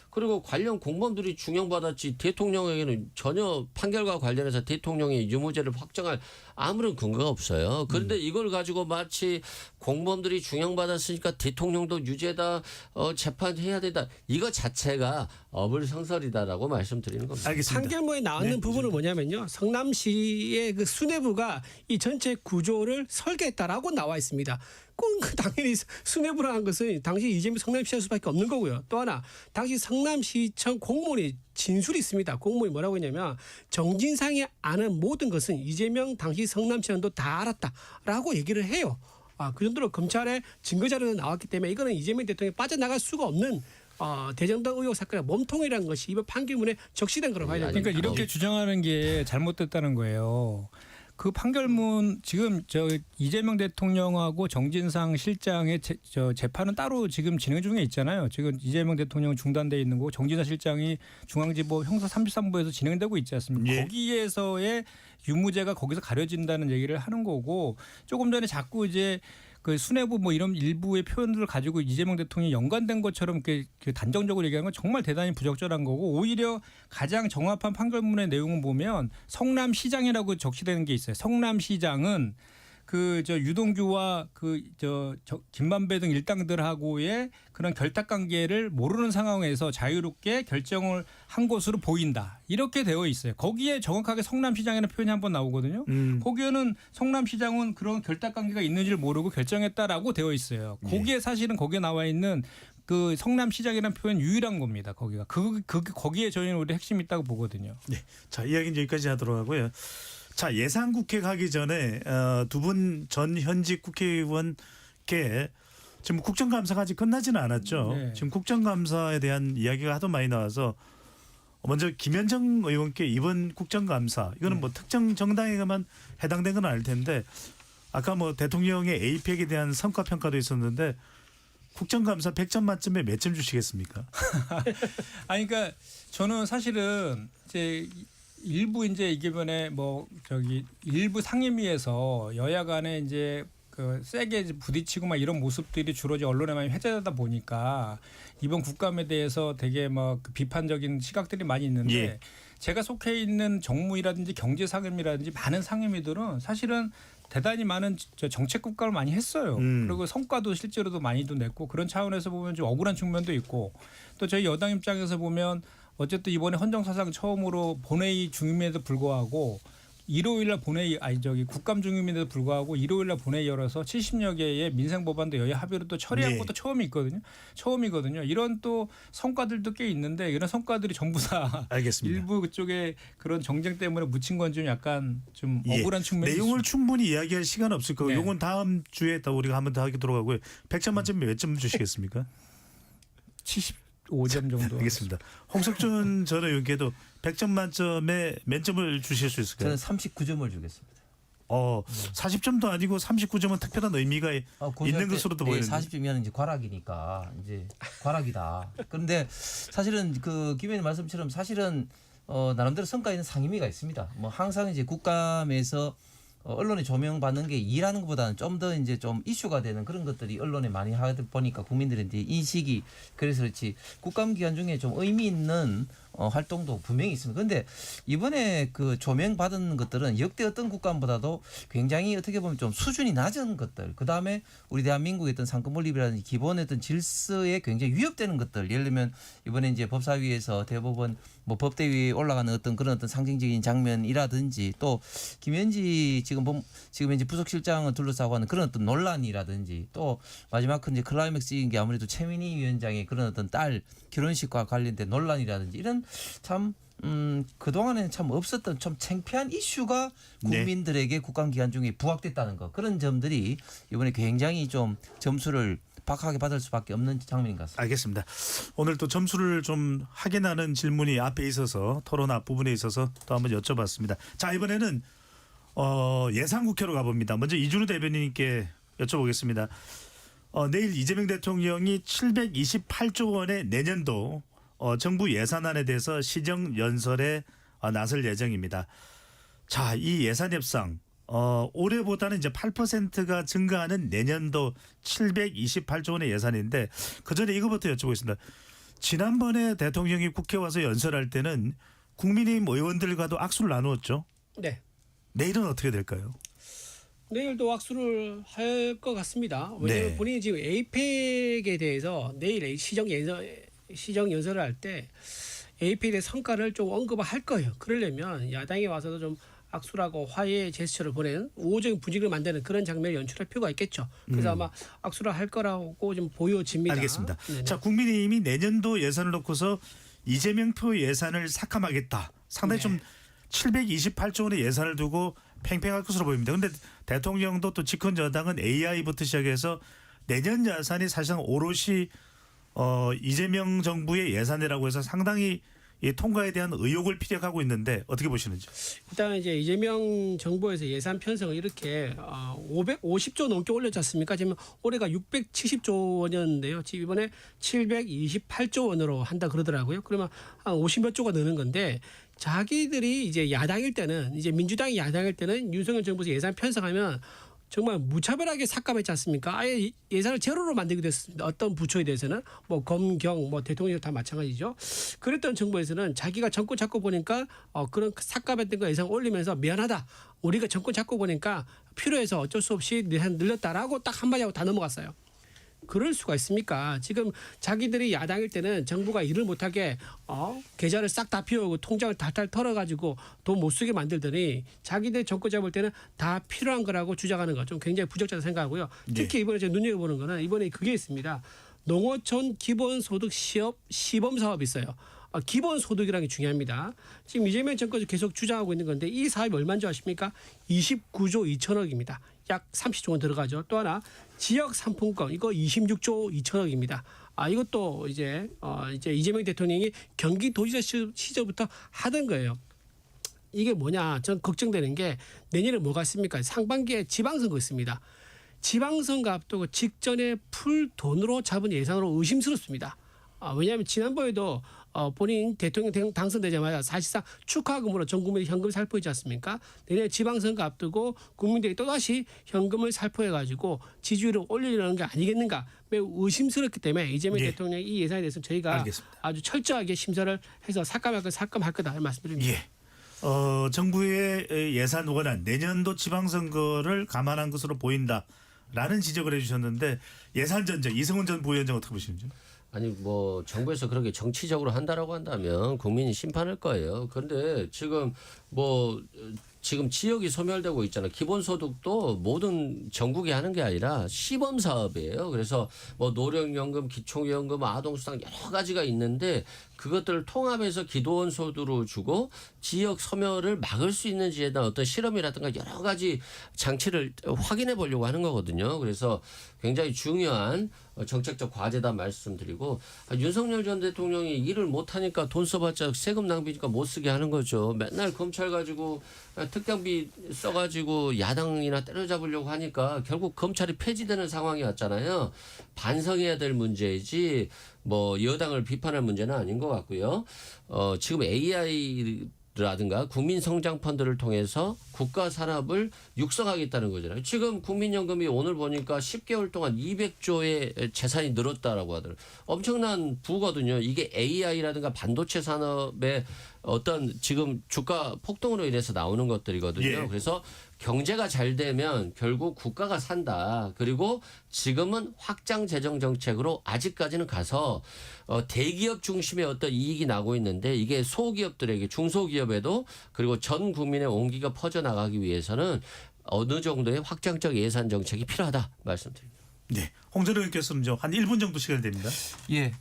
그리고 관련 공범들이 중형받았지 대통령에게는 전혀 판결과 관련해서 대통령의 유무죄를 확정할 아무런 근거가 없어요. 그런데 이걸 가지고 마치 공범들이 중형받았으니까 대통령도 유죄다 재판해야 된다. 이거 자체가 어불성설이다라고 말씀드리는 겁니다.
알겠습니다.
판결문에 나오는
네,
부분은 뭐냐면요. 성남시의 그 수뇌부가 이 전체 구조를 설계했다라고 나와 있습니다. 꼭 당연히 수뇌부라는 한 것은 당시 이재명 성남시장 수밖에 없는 거고요. 또 하나 당시 성남시청 공무원이 진술이 있습니다. 공무원이 뭐라고 했냐면 정진상이 아는 모든 것은 이재명 당시 성남시장도 다 알았다라고 얘기를 해요. 그 정도로 검찰의 증거 자료가 나왔기 때문에 이거는 이재명 대통령이 빠져나갈 수가 없는 대장동 의혹 사건의 몸통이라는 것이 이번 판결문에 적시된 거라고 봐야 됩니다.
그러니까 이렇게 주장하는 게 잘못됐다는 거예요. 그 판결문 지금 이재명 대통령하고 정진상 실장의 재판은 따로 지금 진행 중에 있잖아요. 지금 이재명 대통령 중단돼 있는 거고 정진상 실장이 중앙지법 형사 33부에서 진행되고 있지 않습니까?
예.
거기에서의 유무죄가 거기서 가려진다는 얘기를 하는 거고 조금 전에 자꾸 이제 그 수뇌부 뭐 이런 일부의 표현들을 가지고 이재명 대통령이 연관된 것처럼 그 단정적으로 얘기하는 건 정말 대단히 부적절한 거고 오히려 가장 정확한 판결문의 내용을 보면 성남시장이라고 적시되는 게 있어요. 성남시장은 유동규와 김만배 등 일당들하고의 그런 결탁 관계를 모르는 상황에서 자유롭게 결정을 한 것으로 보인다. 이렇게 되어 있어요. 거기에 정확하게 성남시장이라는 표현이 한번 나오거든요. 거기에는 성남시장은 그런 결탁 관계가 있는지를 모르고 결정했다라고 되어 있어요. 거기에 사실은 거기에 나와 있는 그 성남시장이라는 표현 유일한 겁니다. 거기가 거기에 저희는 우리 핵심이 있다고 보거든요.
네. 자, 이야기는 여기까지 하도록 하고요. 자, 예산국회 가기 전에 두 분 전 현직 국회의원께 지금 국정감사가 아직 끝나지는 않았죠.
네.
지금 국정감사에 대한 이야기가 하도 많이 나와서 먼저 김현정 의원께 이번 국정감사 이거는 뭐 특정 정당에게만 해당된 건 아닐 텐데 아까 뭐 대통령의 에이펙에 대한 성과평가도 있었는데 국정감사 100점 만점에 몇 점 주시겠습니까?
아니 그러니까 저는 사실은 이제 일부 이제 이번에 뭐 저기 일부 상임위에서 여야 간에 이제 그 세게 이제 부딪히고 막 이런 모습들이 주로 이제 언론에 많이 회자되다 보니까 이번 국감에 대해서 되게 뭐 그 비판적인 시각들이 많이 있는데
예.
제가 속해 있는 정무이라든지 경제 상임이라든지 많은 상임위들은 사실은 대단히 많은 정책 국감을 많이 했어요. 그리고 성과도 실제로도 많이도 냈고 그런 차원에서 보면 좀 억울한 측면도 있고 또 저희 여당 입장에서 보면 어쨌든 이번에 헌정사상 처음으로 본회의 중임에도 불구하고 일요일날 본회의 국감 중임에도 불구하고 일요일날 본회의 열어서 70여 개의 민생 법안도 여야 합의로 또 처리한
네.
것도 처음이거든요. 이런 또 성과들도 꽤 있는데 이런 성과들이 전부 다
알겠습니다.
일부 그쪽에 그런 정쟁 때문에 묻힌 건 좀 약간 좀
예.
억울한 측면이
내용을
있습니다.
충분히 이야기할 시간 없을 거고
네.
요건 다음 주에 더 우리가 한번 더 하기로 하고요. 100점 만점에 몇 점 주시겠습니까?
75점 정도.
알겠습니다. 홍석준 전 의원께도 100점 만점에 몇 점을 주실 수 있을까요?
저는 39점을 주겠습니다.
40점도 아니고 39점은 특별한 의미가 있는 것으로도 보이는데.
40점이면 이제 과락이니까 이제 과락이다. 그런데 사실은 그 김 의원 말씀처럼 사실은 나름대로 성과 있는 상임위가 있습니다. 뭐 항상 이제 국감에서 언론에 조명받는 게 일하는 것보다는 좀 더 이제 좀 이슈가 되는 그런 것들이 언론에 많이 하다 보니까 국민들의 이제 인식이 그래서 그렇지 국감 기간 중에 좀 의미 있는 활동도 분명히 있습니다. 그런데 이번에 그 조명받은 것들은 역대 어떤 국감보다도 굉장히 어떻게 보면 좀 수준이 낮은 것들, 그 다음에 우리 대한민국의 어떤 상권 분립이라든지 기본의 어떤 질서에 굉장히 위협되는 것들, 예를 들면 이번에 이제 법사위에서 대법원 뭐 법대위에 올라가는 어떤 그런 어떤 상징적인 장면이라든지 또 김현지 지금 이제 부속실장을 둘러싸고 하는 그런 어떤 논란이라든지 또 마지막 이제 클라이맥스인 게 아무래도 최민희 위원장의 그런 어떤 딸 결혼식과 관련된 논란이라든지 이런 참 그동안에는 참 없었던 좀 창피한 이슈가 국민들에게 국감 기간 중에 부각됐다는 거, 그런 점들이 이번에 굉장히 좀 점수를 박하게 받을 수밖에 없는 장면인 것 같습니다.
알겠습니다. 오늘 또 점수를 좀 확인하는 질문이 앞에 있어서 토론 앞부분에 있어서 또 한번 여쭤봤습니다. 자, 이번에는 예상국회로 가봅니다. 먼저 이준우 대변인님께 여쭤보겠습니다. 내일 이재명 대통령이 728조 원의 내년도 정부 예산안에 대해서 시정연설에 나설 예정입니다. 자, 이 예산 협상 올해보다는 이제 8%가 증가하는 내년도 728조 원의 예산인데 그 전에 이거부터 여쭤보겠습니다. 지난번에 대통령이 국회 와서 연설할 때는 국민의힘 의원들과도 악수를 나누었죠.
네.
내일은 어떻게 될까요?
내일도 악수를 할 것 같습니다. 왜냐하면
네.
본인이 지금 에이펙에 대해서 내일 시정 연설을 할 때 에이펙에 대한 성과를 좀 언급을 할 거예요. 그러려면 야당에 와서도 좀 악수라고 화해의 제스처를 보내는 우호적인 분위기를 만드는 그런 장면을 연출할 필요가 있겠죠. 그래서 아마 악수를 할 거라고 좀 보여집니다.
알겠습니다.
네네.
자, 국민의힘이 내년도 예산을 놓고서 이재명 표 예산을 삭감하겠다. 상당히 좀 728조 원의 예산을 두고 팽팽할 것으로 보입니다. 그런데 대통령도 또 집권 여당은 AI부터 시작해서 내년 예산이 사실상 오롯이 이재명 정부의 예산이라고 해서 상당히 이 통과에 대한 의혹을 피력하고 있는데 어떻게 보시는지?
일단 이제 이재명 정부에서 예산 편성을 이렇게 550조 넘게 올렸지 않습니까? 지금 올해가 670조 원이었는데요. 지금 이번에 728조 원으로 한다 그러더라고요. 그러면 한 50몇 조가 느는 건데 자기들이 이제 야당일 때는 이제 민주당이 야당일 때는 윤석열 정부에서 예산 편성하면 정말 무차별하게 삭감했지 않습니까? 아예 예산을 제로로 만들게 됐습니다. 어떤 부처에 대해서는 뭐 검경, 뭐 대통령 다 마찬가지죠. 그랬던 정부에서는 자기가 정권 잡고 보니까 그런 삭감했던 거 예산 올리면서 미안하다. 우리가 정권 잡고 보니까 필요해서 어쩔 수 없이 예산 늘렸다라고 딱 한마디 하고 다 넘어갔어요. 그럴 수가 있습니까? 지금 자기들이 야당일 때는 정부가 일을 못하게 계좌를 싹 다 비우고 통장을 탈탈 털어가지고 돈 못 쓰게 만들더니 자기들 정권 잡을 때는 다 필요한 거라고 주장하는 거 좀 굉장히 부적절하다 생각하고요. 특히 이번에 제가 눈여겨보는 거는 이번에 그게 있습니다. 농어촌 기본소득 시범 사업이 있어요. 기본소득이라는 게 중요합니다. 지금 이재명 정권에서 계속 주장하고 있는 건데 이 사업이 얼마인 줄 아십니까? 29조 2천억입니다. 약 30조 원 들어가죠. 또 하나 지역 상품권 이거 26조 2천억입니다. 이것도 이제 이재명 대통령이 경기도지사 시절부터 하던 거예요. 이게 뭐냐? 전 걱정되는 게 내년에 뭐가 있습니까? 상반기에 지방선거 있습니다. 지방선거 앞두고 직전에 풀 돈으로 잡은 예산으로 의심스럽습니다. 왜냐하면 지난번에도 본인 대통령 당선되자마자 사실상 축하금으로 전 국민이 현금을 살포했지 않습니까? 내년 지방선거 앞두고 국민들이 또다시 현금을 살포해가지고 지지율을 올리려는 게 아니겠는가 매우 의심스럽기 때문에 이재명
예.
대통령이 이 예산에 대해서 저희가
알겠습니다.
아주 철저하게 심사를 해서 삭감할 거다 말씀드립니다.
예. 정부의 예산 원안 내년도 지방선거를 감안한 것으로 보인다라는 지적을 해주셨는데 예산 전쟁 이승훈 전 부위원장 어떻게 보시는지?
아니 뭐 정부에서 그렇게 정치적으로 한다라고 한다면 국민이 심판할 거예요. 그런데 지금 지역이 소멸되고 있잖아요. 기본소득도 모든 전국이 하는 게 아니라 시범 사업이에요. 그래서 뭐 노령연금, 기초연금, 아동수당 여러 가지가 있는데 그것들을 통합해서 기도원 소득으로 주고 지역 소멸을 막을 수 있는지에 대한 어떤 실험이라든가 여러 가지 장치를 확인해 보려고 하는 거거든요. 그래서 굉장히 중요한 정책적 과제다 말씀드리고 윤석열 전 대통령이 일을 못하니까 돈 써봤자 세금 낭비니까 못 쓰게 하는 거죠. 맨날 검찰 가지고 특경비 써가지고 야당이나 때려잡으려고 하니까 결국 검찰이 폐지되는 상황이 왔잖아요. 반성해야 될 문제이지 뭐 여당을 비판할 문제는 아닌 것 같고요. 지금 AI라든가 국민성장펀드를 통해서 국가 산업을 육성하겠다는 거잖아요. 지금 국민연금이 오늘 보니까 10개월 동안 200조의 재산이 늘었다라고 하더라고요. 엄청난 부거든요. 이게 AI라든가 반도체 산업의 어떤 지금 주가 폭등으로 인해서 나오는 것들이거든요.
예.
그래서 경제가 잘 되면 결국 국가가 산다. 그리고 지금은 확장 재정 정책으로 아직까지는 가서 대기업 중심의 어떤 이익이 나고 있는데 이게 소기업들에게 중소기업에도 그리고 전 국민의 온기가 퍼져나가기 위해서는 어느 정도의 확장적 예산 정책이 필요하다 말씀드립니다.
네. 홍준호 의원께서는 한 1분 정도 시간이 됩니다.
예,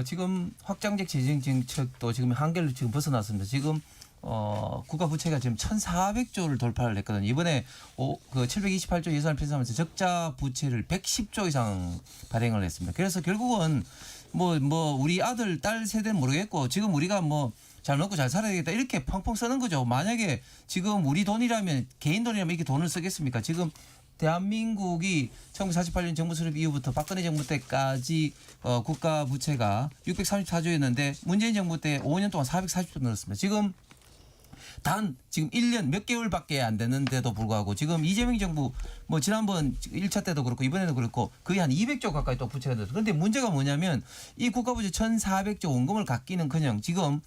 지금 확장적 재정 정책도 지금 한계를 지금 벗어났습니다. 지금 국가 부채가 지금 1,400조를 돌파를 했거든요. 이번에 그 728조 예산을 편성하면서 적자 부채를 110조 이상 발행을 했습니다. 그래서 결국은 뭐 우리 아들 딸 세대는 모르겠고 지금 우리가 뭐 잘 먹고 잘 살아야 되겠다 이렇게 펑펑 쓰는 거죠. 만약에 지금 우리 돈이라면 개인 돈이라면 이렇게 돈을 쓰겠습니까? 지금 대한민국이 1948년 정부 수립 이후부터 박근혜 정부 때까지 국가 부채가 634조였는데 문재인 정부 때 5년 동안 440조 늘었습니다. 지금 1년 몇 개월밖에 안 됐는데도 불구하고 지금 이재명 정부 뭐 지난번 1차 때도 그렇고 이번에도 그렇고 거의 한 200조 가까이 또 부채가 늘었어요. 그런데 문제가 뭐냐면 이 국가 부채 1,400조 원금을 갚기는커녕 지금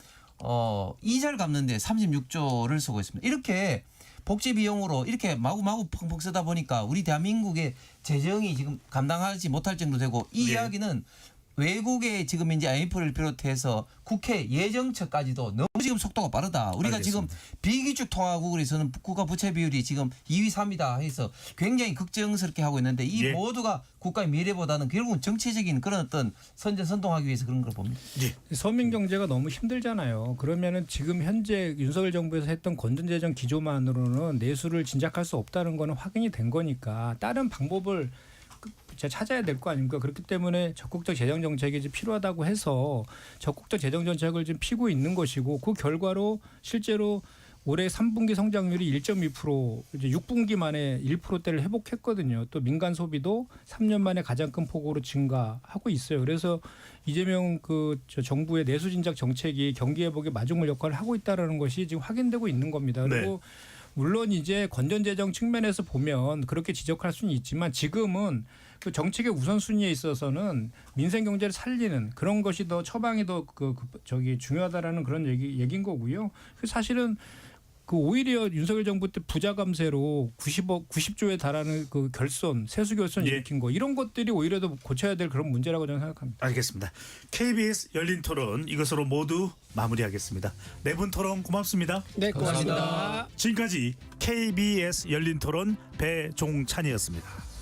이자를 갚는데 36조를 쓰고 있습니다. 이렇게 복지 비용으로 이렇게 마구마구 펑펑 쓰다 보니까 우리 대한민국의 재정이 지금 감당하지 못할 정도 되고 이 이야기는 외국의 지금 이제 IMF를 비롯해서 국회 예정처까지도 너무 지금 속도가 빠르다. 우리가
알겠습니다.
지금 비기축 통화국으로서는 국가 부채 비율이 지금 2위, 3위다 해서 굉장히 걱정스럽게 하고 있는데 이 모두가 국가의 미래보다는 결국은 정치적인 그런 어떤 선전선동하기 위해서 그런 걸 봅니다.
서민 경제가 너무 힘들잖아요. 그러면은 지금 현재 윤석열 정부에서 했던 건전재정 기조만으로는 내수를 진작할 수 없다는 거는 확인이 된 거니까 다른 방법을 찾아야 될 거 아닙니까? 그렇기 때문에 적극적 재정 정책이 이제 필요하다고 해서 적극적 재정 정책을 지금 피고 있는 것이고 그 결과로 실제로 올해 3분기 성장률이 1.2% 이제 6분기 만에 1%대를 회복했거든요. 또 민간 소비도 3년 만에 가장 큰 폭으로 증가하고 있어요. 그래서 이재명 정부의 내수 진작 정책이 경기 회복에 마중물 역할을 하고 있다라는 것이 지금 확인되고 있는 겁니다. 그리고 물론 이제 건전재정 측면에서 보면 그렇게 지적할 수는 있지만 지금은 그 정책의 우선순위에 있어서는 민생 경제를 살리는 그런 것이 더 처방이 더 중요하다라는 그런 얘기인 거고요. 사실은 오히려 윤석열 정부 때 부자 감세로 90조에 달하는 그 세수 결손 일으킨 거 이런 것들이 오히려 더 고쳐야 될 그런 문제라고 저는 생각합니다.
알겠습니다. KBS 열린 토론 이것으로 모두 마무리하겠습니다. 네 분 토론 고맙습니다.
네, 고맙습니다.
지금까지 KBS 열린 토론 배종찬이었습니다.